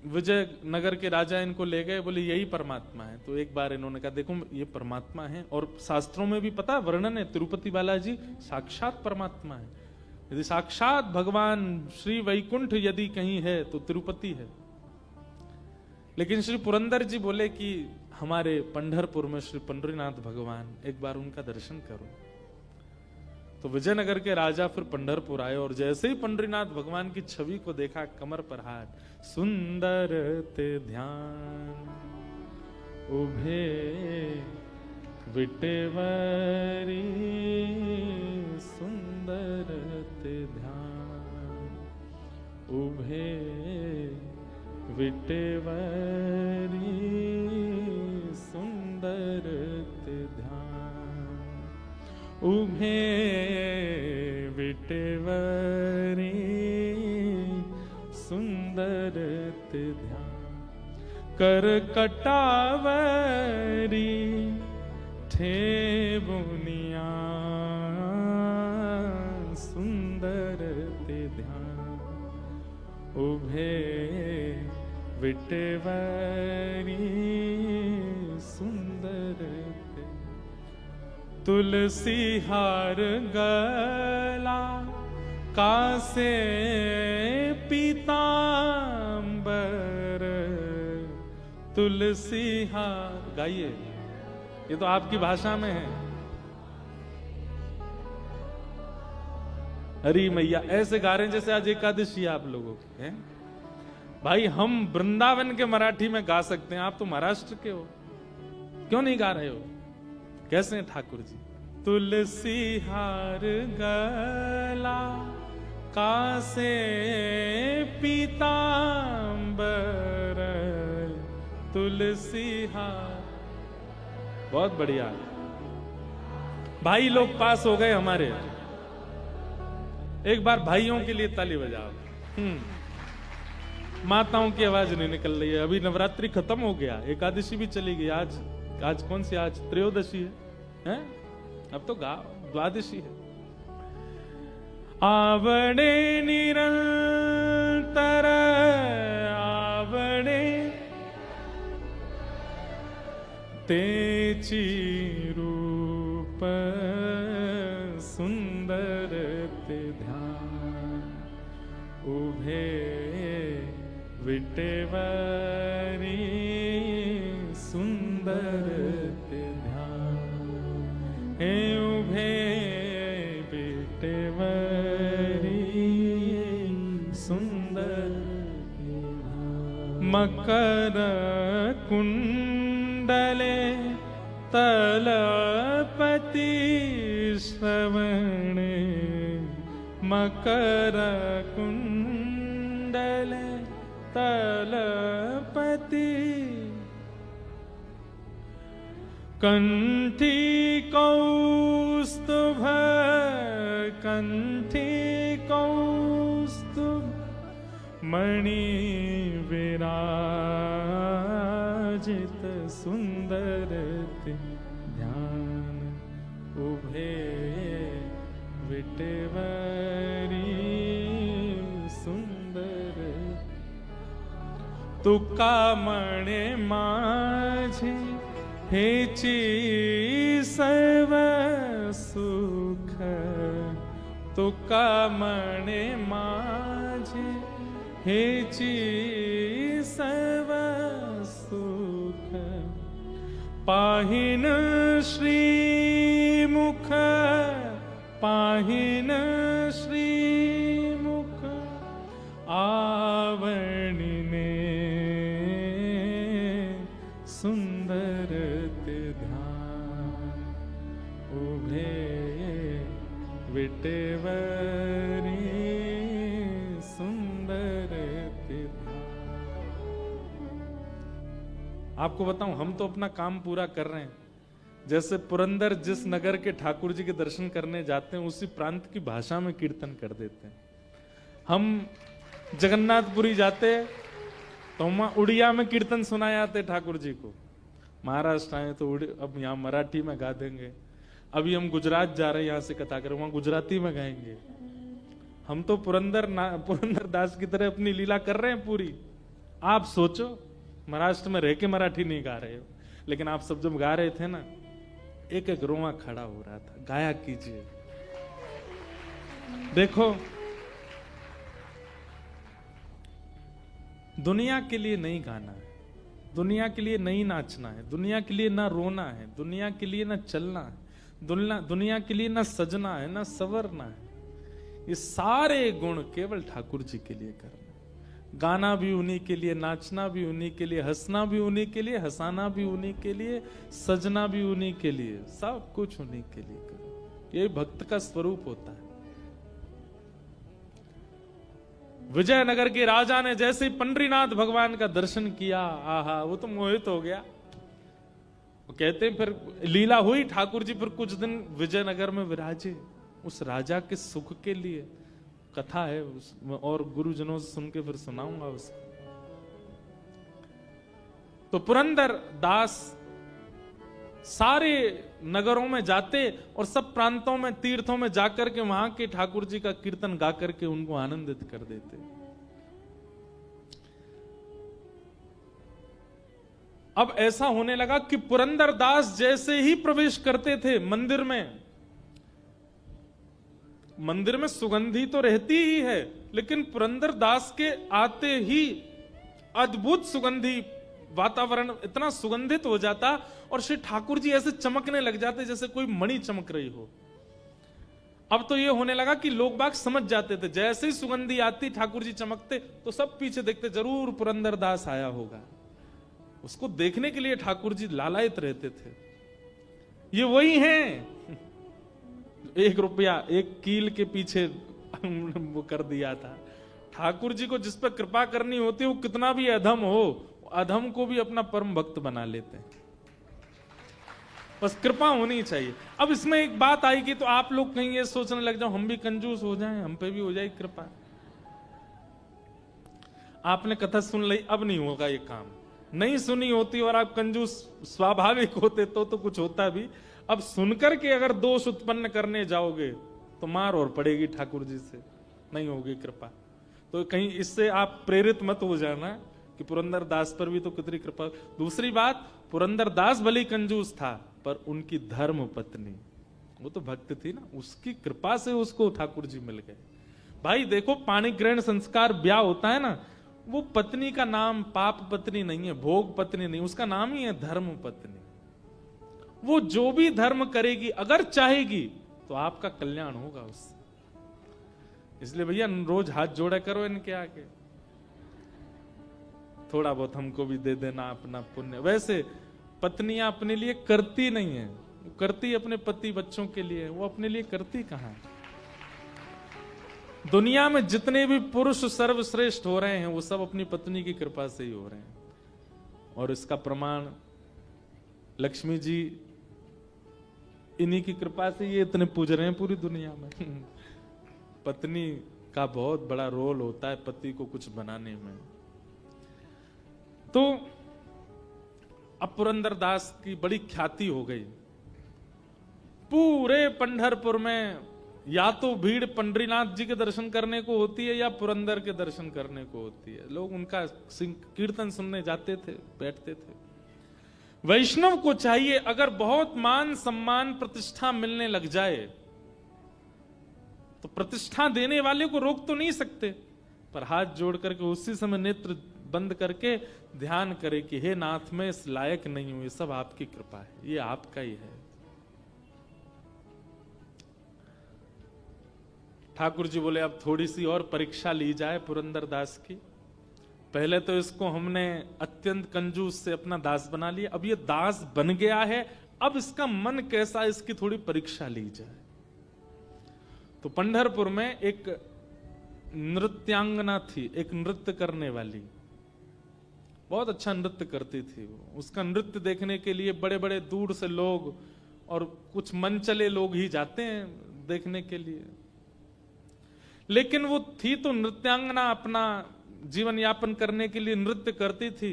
विजय नगर के राजा इनको ले गए, बोले यही परमात्मा है। तो एक बार इन्होंने कहा देखो ये परमात्मा है, और शास्त्रों में भी पता वर्णन है तिरुपति बालाजी साक्षात परमात्मा है। यदि साक्षात भगवान श्री वैकुंठ यदि कहीं है तो तिरुपति है। लेकिन श्री पुरंदर जी बोले कि हमारे पंढरपुर में श्री पंढरीनाथ भगवान, एक बार उनका दर्शन करो। तो विजयनगर के राजा फिर पंढरपुर आए, और जैसे ही पंढरीनाथ भगवान की छवि को देखा, कमर पर हाथ, सुंदर ते ध्यान उभे विटेवरी, सुंदर ते ध्यान उभे विटेवरी, सुंदर ते ध्यान उभे विटेवरी, सुंदर ते ध्यान कर कटावरी, ठे बुनिया, सुंदर ते ध्यान उभे विटेवरी, सुंदर ते तुलसी हार गला कासे पीतांबर, तुलसी हार। गाइए, ये तो आपकी भाषा में है। हरी मैया ऐसे गा रहे हैं जैसे आज एकादशी आप लोगों की है। भाई हम वृंदावन के मराठी में गा सकते हैं, आप तो महाराष्ट्र के हो, क्यों नहीं गा रहे हो? कैसे हैं ठाकुर जी? तुलसी हार गला कासे पीतांबर, तुलसी हार। बहुत बढ़िया। भाई लोग पास हो गए हमारे, एक बार भाइयों के लिए ताली बजाओ। माताओं की आवाज नहीं निकल रही है। अभी नवरात्रि खत्म हो गया, एकादशी भी चली गई। आज कौन सी? आज त्रयोदशी है? अब तो द्वादशी है। आवड़े निरंतर आवड़े तेची रूप, सुंदर ते ध्यान उभे विटेवरी, सुंदर ते ध्यान हे उभे विटेवरी, सुंदर ते ध्यान। मकर कुंडले तलपति श्रवणे, मकर कुंडले तलपति, कंठी कौस्तुभ, कंठी कौस्तुभ मणि विराजित, सुंदर ते ध्यान उभे विटेवरी, सुंदर। तुका मणे माझे हेची सर्व सुख, तुका मणे माझे हेची सर्व सुख, पाहिन श्रीमुख, पाहिन श्रीमुख आवणिने, सुंदर ते ध्यान उभे विटेवरी, सुंदर ते ध्यान। आपको बताऊं, हम तो अपना काम पूरा कर रहे हैं। जैसे पुरंदर जिस नगर के ठाकुर जी के दर्शन करने जाते हैं, उसी प्रांत की भाषा में कीर्तन कर देते हैं। हम जगन्नाथपुरी जाते तो वहां उड़िया में कीर्तन सुनाए जाते ठाकुर जी को। महाराष्ट्र आए तो अब यहाँ मराठी में गा देंगे। अभी हम गुजरात जा रहे हैं, यहाँ से कथा करें, वहां गुजराती में गाएंगे। हम तो पुरंदर दास की तरह अपनी लीला कर रहे हैं पूरी। आप सोचो, महाराष्ट्र में रह के मराठी नहीं गा रहे हो, लेकिन आप सब जब गा रहे थे ना, एक एक रोआ खड़ा हो रहा था। गाया कीजिए। देखो, दुनिया के लिए नहीं गाना है, दुनिया के लिए नहीं नाचना है, दुनिया के लिए ना रोना है, दुनिया के लिए ना चलना है, दुनिया के लिए ना सजना है, ना संवरना है। ये सारे गुण केवल ठाकुर जी के लिए करना। गाना भी उन्हीं के लिए, नाचना भी उन्हीं के लिए, हंसना भी उन्हीं के लिए, हंसाना भी उन्हीं के लिए, सजना भी उन्हीं के लिए, सब कुछ उन्हीं के लिए करो। यही भक्त का स्वरूप होता है। विजयनगर के राजा ने जैसे ही पंडरीनाथ भगवान का दर्शन किया, आहा, वो तो मोहित हो गया। वो कहते हैं फिर लीला हुई, ठाकुर जी फिर कुछ दिन विजयनगर में विराजे, उस राजा के सुख के लिए। कथा है और गुरुजनों से सुन के फिर सुनाऊंगा उसको। तो पुरंदर दास सारे नगरों में जाते और सब प्रांतों में, तीर्थों में जाकर के वहां के ठाकुर जी का कीर्तन गा करके उनको आनंदित कर देते। अब ऐसा होने लगा कि पुरंदर दास जैसे ही प्रवेश करते थे मंदिर में सुगंधी तो रहती ही है, लेकिन पुरंदर दास के आते ही अद्भुत सुगंधी वातावरण इतना सुगंधित हो जाता और श्री ठाकुर जी ऐसे चमकने लग जाते जैसे कोई मणि चमक रही हो। अब तो ये होने लगा कि लोग बाग समझ जाते थे, जैसे ही सुगंधी आती ठाकुर जी चमकते तो सब पीछे देखते, जरूर पुरंदर दास आया होगा। उसको देखने के लिए ठाकुर जी लालायित रहते थे। ये वही हैं 1 रुपया 1 कील के पीछे वो कर दिया था। ठाकुर जी को जिस पर कृपा करनी होती है, वो कितना भी अधम हो, अधम को भी अपना परम भक्त बना लेते हैं। बस कृपा होनी चाहिए। अब इसमें एक बात आई कि तो आप लोग कहीं ये सोचने लग जाओ हम भी कंजूस हो जाएं, हम पे भी हो जाए कृपा। आपने कथा सुन ली, अब नहीं होगा ये काम। नहीं सुनी होती और आप कंजूस स्वाभाविक होते तो कुछ होता भी। अब सुनकर के अगर दोष उत्पन्न करने जाओगे तो मार और पड़ेगी ठाकुर जी से, नहीं होगी कृपा। तो कहीं इससे आप प्रेरित मत हो जाना कि पुरंदर दास पर भी तो कितनी कृपा। दूसरी बात, पुरंदर दास भले कंजूस था, पर उनकी धर्म पत्नी, वो तो भक्त थी ना, उसकी कृपा से उसको ठाकुर जी मिल गए। भाई देखो, पाणी ग्रहण संस्कार ब्याह होता है ना, वो पत्नी का नाम पाप पत्नी नहीं है, भोग पत्नी नहीं, उसका नाम ही है धर्म पत्नी। वो जो भी धर्म करेगी, अगर चाहेगी तो आपका कल्याण होगा उससे। इसलिए भैया रोज हाथ जोड़ा करो इनके आगे, थोड़ा बहुत हमको भी दे देना अपना पुण्य। वैसे पत्नियां अपने लिए करती नहीं है, वो करती अपने पति बच्चों के लिए, वो अपने लिए करती कहां। दुनिया में जितने भी पुरुष सर्वश्रेष्ठ हो रहे हैं वो सब अपनी पत्नी की कृपा से ही हो रहे हैं। और इसका प्रमाण लक्ष्मी जी इन्हीं की कृपा से ये इतने पूज रहे हैं पूरी दुनिया में। पत्नी का बहुत बड़ा रोल होता है पति को कुछ बनाने में। तो अब पुरंदर दास की बड़ी ख्याति हो गई। पूरे पंढरपुर में या तो भीड़ पंडरीनाथ जी के दर्शन करने को होती है या पुरंदर के दर्शन करने को होती है। लोग उनका कीर्तन सुनने जाते थे, बैठते थे। वैष्णव को चाहिए, अगर बहुत मान सम्मान प्रतिष्ठा मिलने लग जाए तो प्रतिष्ठा देने वाले को रोक तो नहीं सकते, पर हाथ जोड़ करके उसी समय नेत्र बंद करके ध्यान करे कि हे नाथ, मैं इस लायक नहीं हूं, ये सब आपकी कृपा है, ये आपका ही है। ठाकुर जी बोले अब थोड़ी सी और परीक्षा ली जाए पुरंदर दास की। पहले तो इसको हमने अत्यंत कंजूस से अपना दास बना लिया, अब ये दास बन गया है, अब इसका मन कैसा, इसकी थोड़ी परीक्षा ली जाए। तो पंढरपुर में एक नृत्यांगना थी, एक नृत्य करने वाली, बहुत अच्छा नृत्य करती थी वो। उसका नृत्य देखने के लिए बड़े बड़े दूर से लोग और कुछ मनचले लोग ही जाते हैं देखने के लिए। लेकिन वो थी तो नृत्यांगना, अपना जीवन यापन करने के लिए नृत्य करती थी,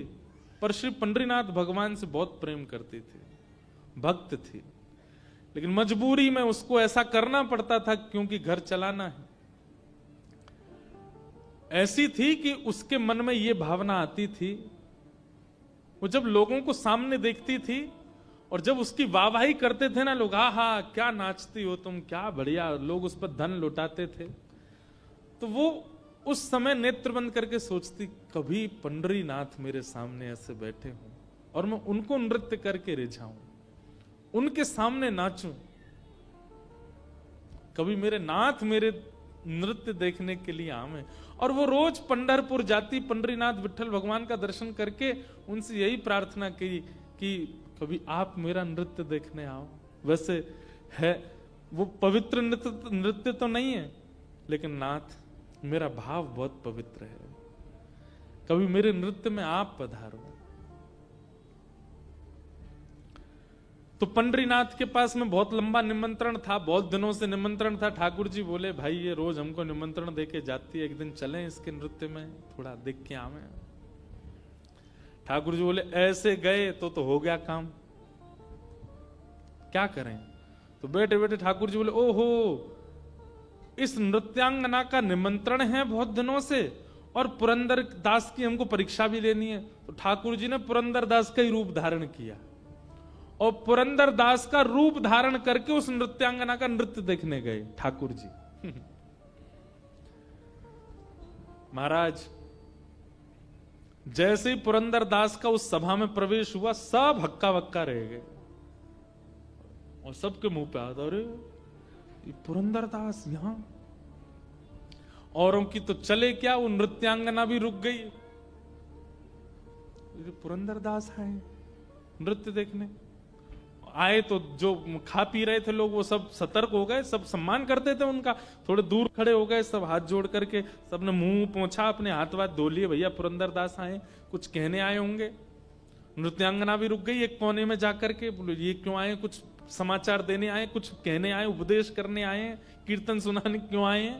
पर श्री पंडरीनाथ भगवान से बहुत प्रेम करती थी, भक्त थी। लेकिन मजबूरी में उसको ऐसा करना पड़ता था क्योंकि घर चलाना है। ऐसी थी कि उसके मन में ये भावना आती थी, वो जब लोगों को सामने देखती थी और जब उसकी वाहवाही करते थे ना लोग, हा क्या नाचती हो तुम, क्या बढ़िया, लोग उस पर धन लुटाते थे, तो वो उस समय नेत्र बंद करके सोचती, कभी पंडरीनाथ मेरे सामने ऐसे बैठे हों और मैं उनको नृत्य करके रिझाऊं, उनके सामने नाचूं, कभी मेरे नाथ मेरे नृत्य देखने के लिए आवे। और वो रोज पंढरपुर जाती, पंडरीनाथ विठल भगवान का दर्शन करके उनसे यही प्रार्थना की कि कभी आप मेरा नृत्य देखने आओ। वैसे है वो पवित्र नृत्य तो नहीं है, लेकिन नाथ मेरा भाव बहुत पवित्र है, कभी मेरे नृत्य में आप पधारो। तो पंडरीनाथ के पास में बहुत लंबा निमंत्रण था, बहुत दिनों से निमंत्रण था। ठाकुर जी बोले, भाई ये रोज हमको निमंत्रण देके जाती है, एक दिन चलें इसके नृत्य में, थोड़ा देख के आवे। ठाकुर जी बोले, ऐसे गए तो हो गया काम, क्या करें। तो बैठे बैठे ठाकुर जी बोले, ओहो इस नृत्यांगना का निमंत्रण है बहुत दिनों से, और पुरंदर दास की हमको परीक्षा भी लेनी है। तो ठाकुर जी ने पुरंदर दास का ही रूप धारण किया और पुरंदर दास का रूप धारण करके उस नृत्यांगना का नृत्य देखने गए ठाकुर जी। महाराज जैसे ही पुरंदर दास का उस सभा में प्रवेश हुआ, सब हक्का बक्का रह गए और सबके मुंह पे आता, अरे ये पुरंदर दास यहां। औरों की तो चले क्या, वो नृत्यांगना भी रुक गई, पुरंदर दास आए नृत्य देखने। आए तो जो खा पी रहे थे लोग वो सब सतर्क हो गए, सब सम्मान करते थे उनका, थोड़े दूर खड़े हो गए, सब हाथ जोड़ करके सबने मुंह पोंछा, अपने हाथ वाथ धो लिए, भैया पुरंदर दास आए, कुछ कहने आए होंगे। नृत्यांगना भी रुक गई एक कोने में जाकर के, बोले ये क्यों आए, कुछ समाचार देने आए, कुछ कहने आए, उपदेश करने आए, कीर्तन सुनाने क्यों आए हैं।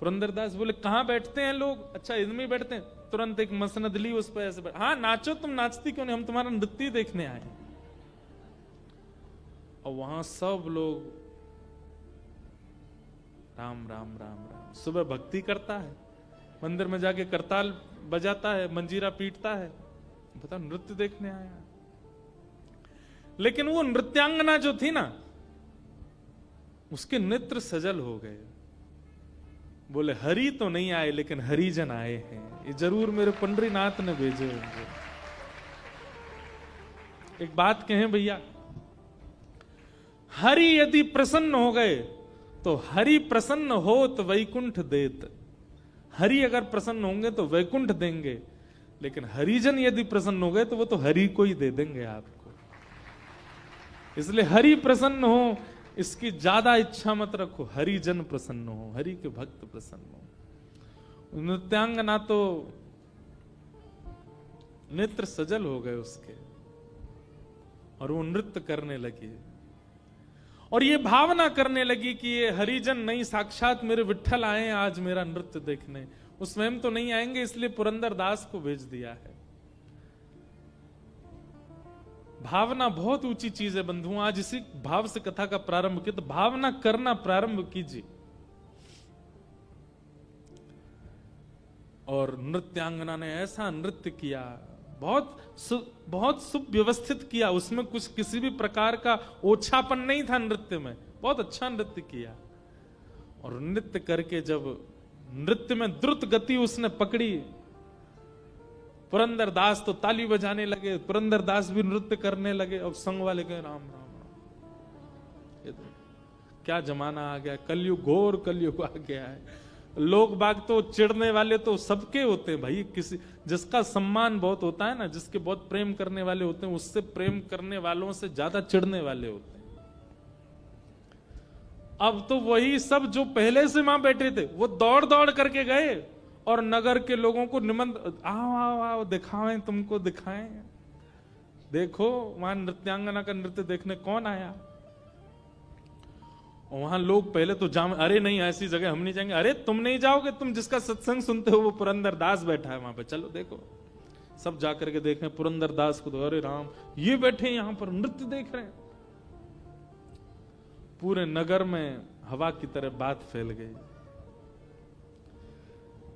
पुरंदर दास बोले, कहाँ बैठते हैं लोग, अच्छा इनमें बैठते हैं। तुरंत एक मसनद ली, उस पर ऐसे हाँ नाचो, तुम नाचती क्यों नहीं, हम तुम्हारा नृत्य देखने आए। और वहां सब लोग राम राम राम राम, सुबह भक्ति करता है, मंदिर में जाके करताल बजाता है, मंजीरा पीटता है, बता नृत्य देखने आया। लेकिन वो नृत्यांगना जो थी ना, उसके नेत्र सजल हो गए। बोले हरि तो नहीं आए, लेकिन हरिजन आए हैं, ये जरूर मेरे पंडरीनाथ ने भेजे होंगे। एक बात कहें भैया, हरि यदि प्रसन्न हो गए तो हरि प्रसन्न हो तो वैकुंठ देत। हरि अगर प्रसन्न होंगे तो वैकुंठ देंगे, लेकिन हरिजन यदि प्रसन्न हो गए तो वो तो हरि को ही दे देंगे आपको। इसलिए हरि प्रसन्न हो इसकी ज्यादा इच्छा मत रखो, हरिजन प्रसन्न हो, हरि के भक्त प्रसन्न हो। नृत्यांगना तो नेत्र सजल हो गए उसके और वो नृत्य करने लगी और ये भावना करने लगी कि ये हरिजन नहीं, साक्षात मेरे विठ्ठल आए हैं आज मेरा नृत्य देखने। वो स्वयं तो नहीं आएंगे, इसलिए पुरंदर दास को भेज दिया है। भावना बहुत ऊंची चीज है बंधुओं, आज इसी भाव से कथा का प्रारंभ किया, तो भावना करना प्रारंभ कीजिए। और नृत्यांगना ने ऐसा नृत्य किया, बहुत सुव्यवस्थित किया, उसमें कुछ किसी भी प्रकार का ओछापन नहीं था नृत्य में, बहुत अच्छा नृत्य किया। और नृत्य करके जब नृत्य में द्रुत गति उसने पकड़ी, पुरंदर दास तो ताली बजाने लगे, पुरंदर दास भी नृत्य करने लगे, और संग वाले गए राम राम राम। ये क्या जमाना आ गया, कलयुग, घोर कलयुग आ गया है। लोग बाग तो चिढ़ने वाले तो सबके होते हैं भाई, किसी जिसका सम्मान बहुत होता है ना, जिसके बहुत प्रेम करने वाले होते हैं, उससे प्रेम करने वालों से ज्यादा चिढ़ने वाले होते हैं। अब तो वही सब जो पहले से वहां बैठे थे वो दौड़ दौड़ करके गए और नगर के लोगों को निमंत्रण, आओ आओ आओ दिखाएं, तुमको दिखाएं, देखो वहां नृत्यांगना का नृत्य देखने कौन आया। और वहां लोग पहले तो अरे नहीं ऐसी जगह हम नहीं जाएंगे। अरे तुम नहीं जाओगे, तुम जिसका सत्संग सुनते हो वो पुरंदर दास बैठा है वहां पे, चलो देखो। सब जाकर के देखें पुरंदर दास को, तो अरे राम ये बैठे यहां पर नृत्य देख रहे हैं। पूरे नगर में हवा की तरह बात फैल गई।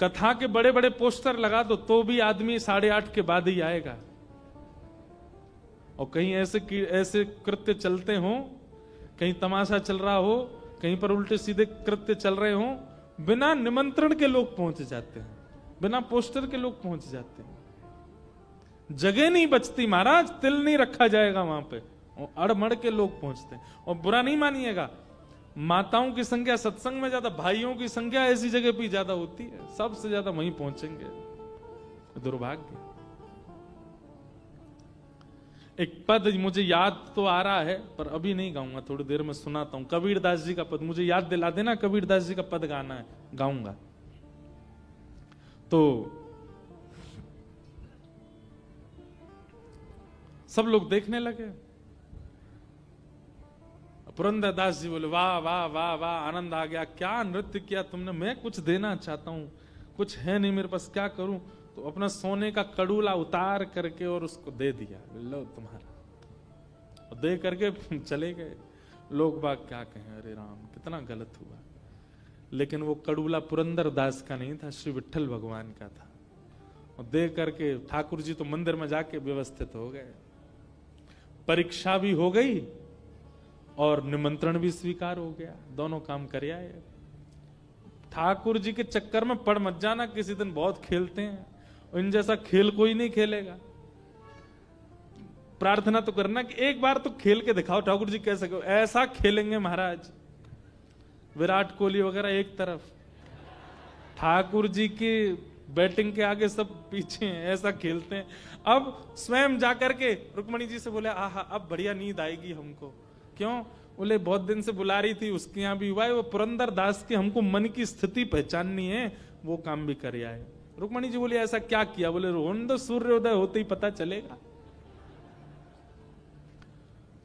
कथा के बड़े बड़े पोस्टर लगा दो तो भी आदमी 8:30 के बाद ही आएगा। और कहीं ऐसे कृत्य चलते हो, कहीं तमाशा चल रहा हो, कहीं पर उल्टे सीधे कृत्य चल रहे हो, बिना निमंत्रण के लोग पहुंच जाते हैं, बिना पोस्टर के लोग पहुंच जाते हैं। जगह नहीं बचती महाराज, तिल नहीं रखा जाएगा वहां पे, और अड़मड़ के लोग पहुंचते हैं। और बुरा नहीं मानिएगा, माताओं की संख्या सत्संग में ज्यादा, भाइयों की संख्या ऐसी जगह पे ज्यादा होती है, सबसे ज्यादा वहीं पहुंचेंगे। दुर्भाग्य। एक पद मुझे याद तो आ रहा है पर अभी नहीं गाऊंगा, थोड़ी देर में सुनाता हूं। कबीरदास जी का पद मुझे याद दिला देना, कबीरदास जी का पद गाना है, गाऊंगा। तो सब लोग देखने लगे। पुरंदर दास जी बोले वाह वाह वाह वाह, आनंद आ गया, क्या नृत्य किया तुमने, मैं कुछ देना चाहता हूं, कुछ है नहीं मेरे पास, क्या करूं। तो अपना सोने का कड़ूला उतार करके और उसको दे दिया, लो तुम्हारा, और दे करके चले गए। लोग बाग क्या कहें, अरे राम कितना गलत हुआ। लेकिन वो कड़ूला पुरंदर दास का नहीं था, श्री विट्ठल भगवान का था। और दे करके ठाकुर जी तो मंदिर में जाके व्यवस्थित हो गए, परीक्षा भी हो गई और निमंत्रण भी स्वीकार हो गया, दोनों काम कर आए। ठाकुर जी के चक्कर में पड़ मत जाना, किसी दिन बहुत खेलते हैं, इन जैसा खेल कोई नहीं खेलेगा। प्रार्थना तो करना कि एक बार तो खेल के दिखाओ, ठाकुर जी कैसे ऐसा खेलेंगे महाराज। विराट कोहली वगैरह एक तरफ, ठाकुर जी की बैटिंग के आगे सब पीछे हैं, ऐसा खेलते हैं। अब स्वयं जाकर के रुक्मणी जी से बोले आहा अब बढ़िया नींद आएगी हमको। क्यों बोले बहुत दिन से बुला रही थी, उसके यहाँ भी हुआ है, वो पुरंदर दास के हमको मन की स्थिति पहचाननी है, वो काम भी कर आए। रुक्मणी जी बोले ऐसा क्या किया, बोले रोहन दो, सूर्योदय होते ही पता चलेगा।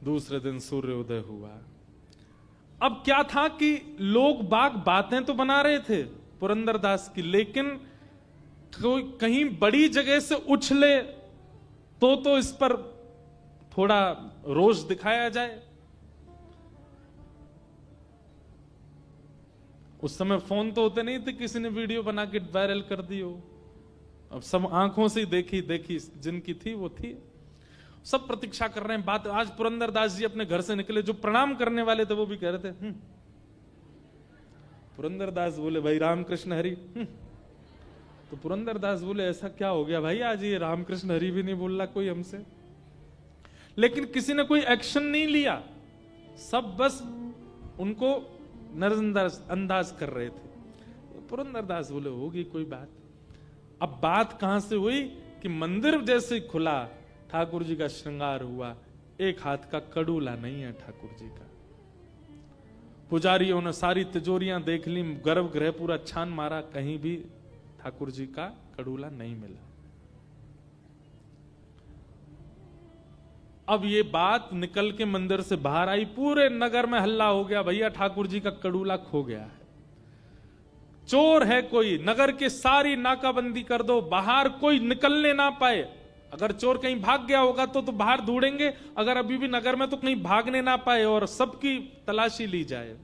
दूसरे दिन सूर्योदय हुआ। अब क्या था कि लोग बाग बातें तो बना रहे थे पुरंदर दास की, लेकिन कोई कहीं बड़ी जगह से उछले तो इस पर थोड़ा रोष दिखाया जाए। उस समय फोन तो होते नहीं थे, किसी ने वीडियो बना के वायरल कर दी हो। अब सब आंखों से देखी जिनकी थी वो थी। सब प्रतीक्षा कर रहे हैं बात। आज पुरंदर दास जी अपने घर से निकले, जो प्रणाम करने वाले थे वो भी कह रहे थे पुरंदर दास बोले भाई रामकृष्ण हरि। तो पुरंदर दास बोले ऐसा क्या हो गया भाई, आज ये रामकृष्ण हरि भी नहीं बोल रहा कोई हमसे। लेकिन किसी ने कोई एक्शन नहीं लिया, सब बस उनको नजरअंदाज कर रहे थे। पुरंदर दास बोले होगी कोई बात। अब बात कहां से हुई कि मंदिर जैसे खुला, ठाकुर जी का श्रृंगार हुआ, एक हाथ का कड़ूला नहीं है ठाकुर जी का। पुजारियों ने सारी तिजोरियां देख ली, गर्भगृह पूरा छान मारा, कहीं भी ठाकुर जी का कड़ूला नहीं मिला। अब ये बात निकल के मंदिर से बाहर आई, पूरे नगर में हल्ला हो गया, भैया ठाकुर जी का कड़ूला खो गया है, चोर है कोई, नगर के सारी नाकाबंदी कर दो, बाहर कोई निकलने ना पाए। अगर चोर कहीं भाग गया होगा तो बाहर ढूंढेंगे, अगर अभी भी नगर में तो कहीं भागने ना पाए और सबकी तलाशी ली जाए।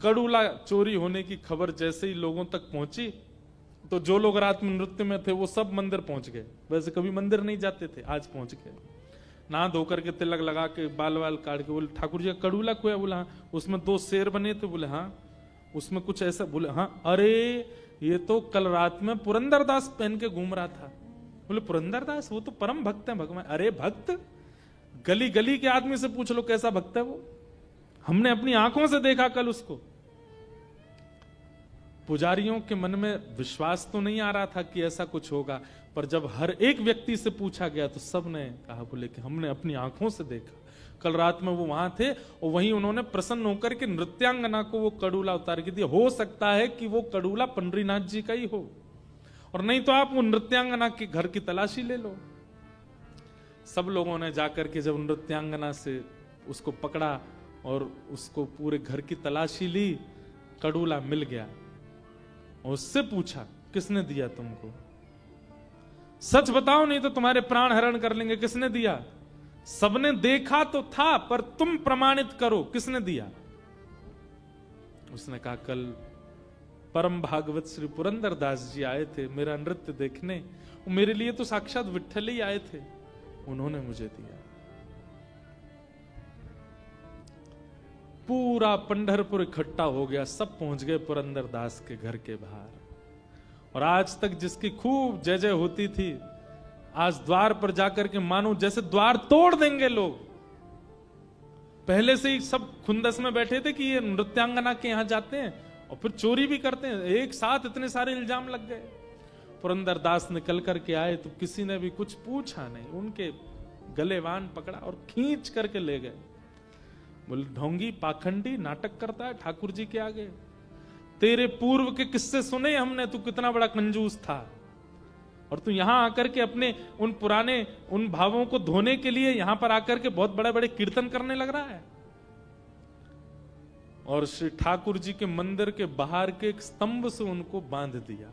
कड़ूला चोरी होने की खबर जैसे ही लोगों तक पहुंची तो जो लोग रात में नृत्य में थे वो सब मंदिर पहुंच गए। वैसे कभी मंदिर नहीं जाते थे, आज पहुंच गए, नहा धोकर के तिलक लगा के बाल वाल काट के। बोले ठाकुर जी का कड़ूला खोया, बोला हाँ। उसमें 2 शेर बने थे, बोले हाँ। उसमें कुछ ऐसा, बोले हाँ। अरे ये तो कल रात में पुरंदर दास पहन के घूम रहा था। बोले पुरंदर दास वो तो परम भक्त है भगवान। अरे भक्त, गली गली के आदमी से पूछ लो कैसा भक्त है वो, हमने अपनी आंखों से देखा कल उसको। पुजारियों के मन में विश्वास तो नहीं आ रहा था कि ऐसा कुछ होगा, पर जब हर एक व्यक्ति से पूछा गया तो सब ने कहा, बोले कि हमने अपनी आंखों से देखा। कल रात में वो वहां थे और वहीं उन्होंने प्रसन्न होकर के नृत्यांगना को वो कड़ूला उतार के दिया। हो सकता है कि वो कड़ूला पंडरीनाथ जी का ही हो, और नहीं तो आप वो नृत्यांगना के घर की तलाशी ले लो। सब लोगों ने जाकर के जब नृत्यांगना से उसको पकड़ा और उसको पूरे घर की तलाशी ली, कड़ूला मिल गया। और उससे पूछा किसने दिया तुमको, सच बताओ नहीं तो तुम्हारे प्राण हरण कर लेंगे। किसने दिया? सबने देखा तो था, पर तुम प्रमाणित करो किसने दिया। उसने कहा कल परम भागवत श्री पुरंदर दास जी आए थे मेरा नृत्य देखने, मेरे लिए तो साक्षात विट्ठल ही आए थे, उन्होंने मुझे दिया। पूरा पंढरपुर इकट्ठा हो गया, सब पहुंच गए पुरंदर दास के घर के बाहर। और आज तक जिसकी खूब जय जय होती थी, आज द्वार पर जाकर के मानो जैसे द्वार तोड़ देंगे लोग। पहले से ही सब खुंदस में बैठे थे कि ये नृत्यांगना के यहां जाते हैं और फिर चोरी भी करते हैं। एक साथ इतने सारे इल्जाम लग गए। पुरंदर दास निकल करके आए तो किसी ने भी कुछ पूछा नहीं, उनके गले वान पकड़ा और खींच करके ले गए। बोले ढोंगी पाखंडी नाटक करता है ठाकुर जी के आगे, तेरे पूर्व के किस्से सुने हमने, तू कितना बड़ा कंजूस था, और तू यहां आकर के अपने उन पुराने उन भावों को धोने के लिए यहां पर आकर के बहुत बड़े बड़े कीर्तन करने लग रहा है। और श्री ठाकुर जी के मंदिर के बाहर के एक स्तंभ से उनको बांध दिया,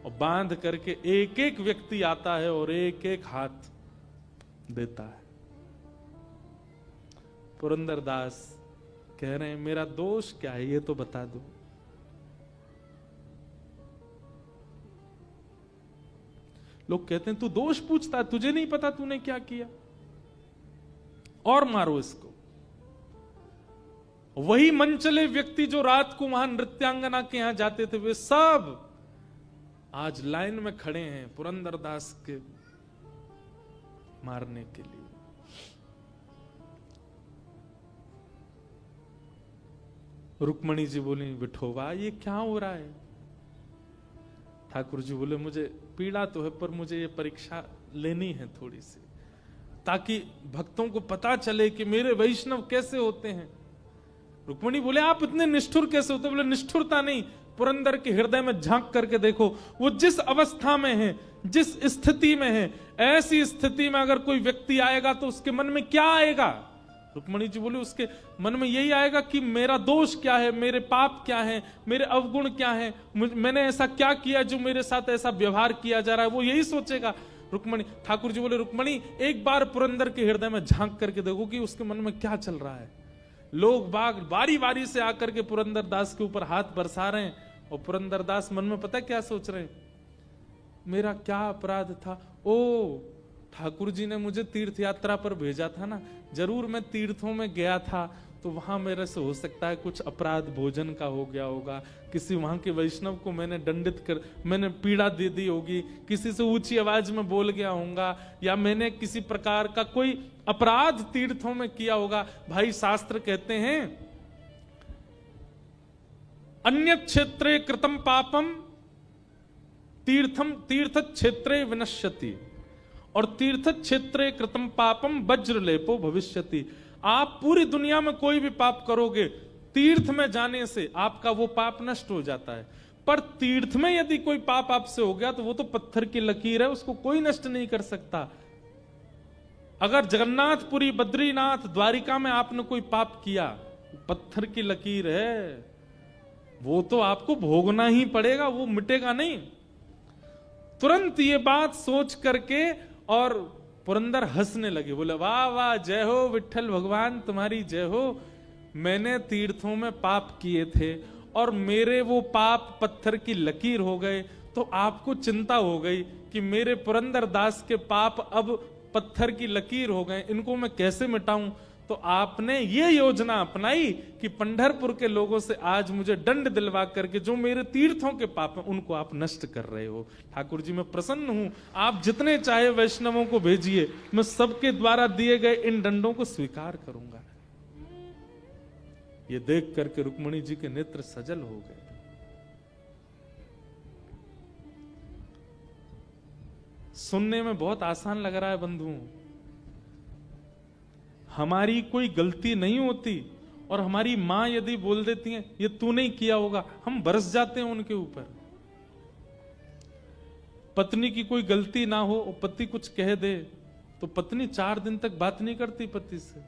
और बांध करके एक एक व्यक्ति आता है और एक एक हाथ देता है। पुरंदर दास कह रहे हैं मेरा दोष क्या है ये तो बता दो। लोग कहते हैं तू दोष पूछता है, तुझे नहीं पता तूने क्या किया, और मारो इसको। वही मनचले व्यक्ति जो रात को वहां नृत्यांगना के यहां जाते थे, वे सब आज लाइन में खड़े हैं पुरंदर दास के मारने के लिए। रुक्मणी जी बोली विठोबा ये क्या हो रहा है। ठाकुर जी बोले मुझे पीड़ा तो है, पर मुझे ये परीक्षा लेनी है थोड़ी सी, ताकि भक्तों को पता चले कि मेरे वैष्णव कैसे होते हैं। रुक्मणी बोले आप इतने निष्ठुर कैसे होते। बोले निष्ठुरता नहीं, पुरंदर के हृदय में झांक करके देखो, वो जिस अवस्था में है, जिस स्थिति में है, ऐसी स्थिति में अगर कोई व्यक्ति आएगा तो उसके मन में क्या आएगा। रुक्मणी जी बोले उसके मन में यही आएगा कि मेरा दोष क्या है, मेरे पाप क्या है, मेरे अवगुण क्या है, मैंने ऐसा क्या किया जो मेरे साथ ऐसा व्यवहार किया जा रहा है, वो यही सोचेगा। रुक्मणी ठाकुर जी बोले रुक्मणी एक बार पुरंदर के हृदय में झांक करके देखो कि उसके मन में क्या चल रहा है। लोग बाग बारी बारी से आकर के पुरंदर दास के ऊपर हाथ बरसा रहे हैं, और पुरंदर दास मन में पता क्या सोच रहे हैं, मेरा क्या अपराध था। ओ ठाकुर जी ने मुझे तीर्थ यात्रा पर भेजा था ना, जरूर मैं तीर्थों में गया था, तो वहां मेरे से हो सकता है कुछ अपराध भोजन का हो गया होगा, किसी वहां के वैष्णव को मैंने पीड़ा दे दी होगी, किसी से ऊंची आवाज में बोल गया होगा, या मैंने किसी प्रकार का कोई अपराध तीर्थों में किया होगा। भाई शास्त्र कहते हैं अन्य क्षेत्रे कृतम पापम तीर्थ क्षेत्रे विनश्यति, और तीर्थ क्षेत्रे कृतम पापम वज्रलेपो भविष्यति। आप पूरी दुनिया में कोई भी पाप करोगे, तीर्थ में जाने से आपका वो पाप नष्ट हो जाता है, पर तीर्थ में यदि कोई पाप आपसे हो गया तो वो तो पत्थर की लकीर है, उसको कोई नष्ट नहीं कर सकता। अगर जगन्नाथपुरी, बद्रीनाथ, द्वारिका में आपने कोई पाप किया, पत्थर की लकीर है, वो तो आपको भोगना ही पड़ेगा, वो मिटेगा नहीं। तुरंत ये बात सोच करके और पुरंदर हंसने लगे, बोले वाह वाह जय हो विट्ठल भगवान तुम्हारी जय हो। मैंने तीर्थों में पाप किए थे और मेरे वो पाप पत्थर की लकीर हो गए, तो आपको चिंता हो गई कि मेरे पुरंदर दास के पाप अब पत्थर की लकीर हो गए, इनको मैं कैसे मिटाऊं। तो आपने ये योजना अपनाई कि पंढरपुर के लोगों से आज मुझे दंड दिलवा करके जो मेरे तीर्थों के पाप हैं उनको आप नष्ट कर रहे हो। ठाकुर जी मैं प्रसन्न हूं, आप जितने चाहे वैष्णवों को भेजिए, मैं सबके द्वारा दिए गए इन दंडों को स्वीकार करूंगा। ये देख करके रुक्मणी जी के नेत्र सजल हो गए। सुनने में बहुत आसान लग रहा है बंधुओं, हमारी कोई गलती नहीं होती और हमारी मां यदि बोल देती है ये तू नहीं किया होगा, हम बरस जाते हैं उनके ऊपर। पत्नी की कोई गलती ना हो और पति कुछ कह दे तो पत्नी 4 दिन तक बात नहीं करती पति से।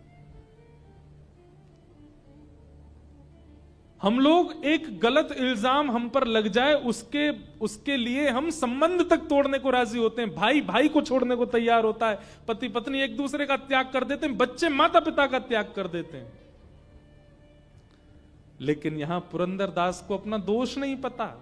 हम लोग एक गलत इल्जाम हम पर लग जाए उसके लिए हम संबंध तक तोड़ने को राजी होते हैं। भाई भाई को छोड़ने को तैयार होता है, पति पत्नी एक दूसरे का त्याग कर देते हैं, बच्चे माता पिता का त्याग कर देते हैं। लेकिन यहां पुरंदर दास को अपना दोष नहीं पता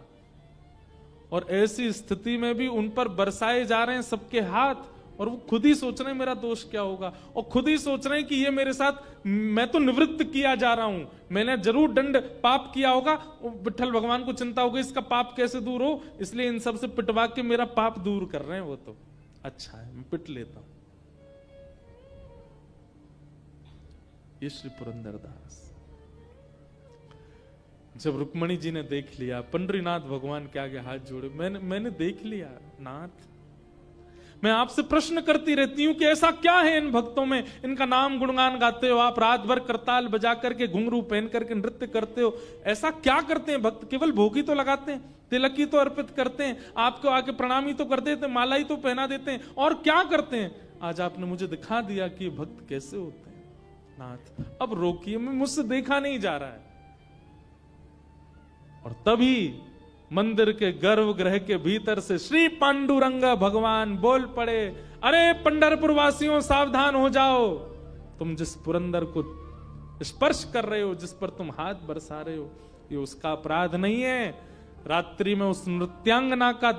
और ऐसी स्थिति में भी उन पर बरसाए जा रहे हैं सबके हाथ और वो खुद ही सोच रहे हैं मेरा दोष क्या होगा और खुद ही सोच रहे हैं कि ये मेरे साथ, मैं तो निवृत्त किया जा रहा हूं, मैंने जरूर दंड पाप किया होगा। विठ्ठल भगवान को चिंता होगी इसका पाप कैसे दूर हो, इसलिए इन सब से पिटवा के मेरा पाप दूर कर रहे हैं। वो तो अच्छा है, मैं पिट लेता हूं। ये श्री पुरंदर दास। जब रुक्मणी जी ने देख लिया, पंडरीनाथ भगवान के आगे हाथ जोड़े, मैंने देख लिया नाथ, मैं आपसे प्रश्न करती रहती हूं कि ऐसा क्या है इन भक्तों में, इनका नाम गुणगान गाते हो आप, रात भर करताल बजा करके घुंघरू पहन करके नृत्य करते हो, ऐसा क्या करते हैं भक्त? केवल भोग ही तो लगाते हैं, तिलक ही तो अर्पित करते हैं, आपको आके प्रणाम ही तो कर देते हैं, माला ही तो पहना देते हैं, और क्या करते हैं? आज आपने मुझे दिखा दिया कि भक्त कैसे होते हैं नाथ, अब रोकिए, मैं मुझसे देखा नहीं जा रहा है। और तभी मंदिर के गर्भगृह के भीतर से श्री पांडुरंग भगवान बोल पड़े, अरे पंढरपुर वासियों सावधान हो जाओ, तुम जिस पुरंदर को स्पर्श कर रहे हो, जिस पर तुम हाथ बरसा रहे हो, ये उसका अपराध नहीं है। रात्रि में उस नृत्यांगना का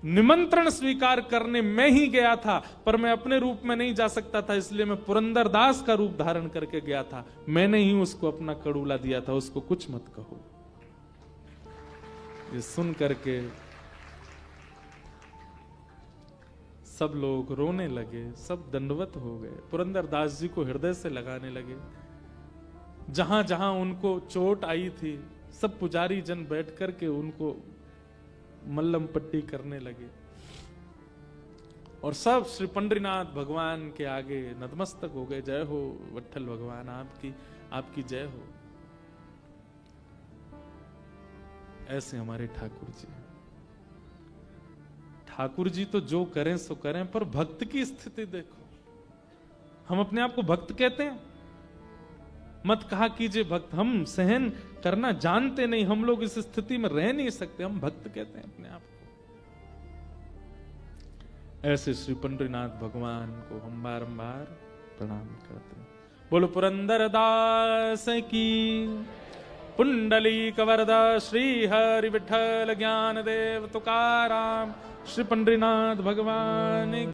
निमंत्रण स्वीकार करने मैं ही गया था, पर मैं अपने रूप में नहीं जा सकता था, इसलिए मैं पुरंदर दास का रूप धारण करके गया था, मैंने ही उसको अपना कड़ूला दिया था, उसको कुछ मत कहो। ये सुन करके सब लोग रोने लगे, सब दंडवत हो गए, पुरंदर दास जी को हृदय से लगाने लगे। जहां जहां उनको चोट आई थी सब पुजारी जन बैठ करके उनको मल्लम पट्टी करने लगे और सब श्री पंडरीनाथ भगवान के आगे नतमस्तक हो गए। जय हो विठ्ठल भगवान, आपकी जय हो। ऐसे हमारे ठाकुर जी तो जो करें सो करें, पर भक्त की स्थिति देखो। हम अपने आप को भक्त कहते हैं, मत कहा कीजिए भक्त, हम सहन करना जानते नहीं, हम लोग इस स्थिति में रह नहीं सकते, हम भक्त कहते हैं अपने आप को। ऐसे श्री पंडरीनाथ भगवान को हम बारंबार प्रणाम करते हैं। बोलो पुरंदर दास की, पुंडलीक वरदा श्री हरि विठ्ठल ज्ञान देव तुकाराम, श्री पंडरीनाथ भगवान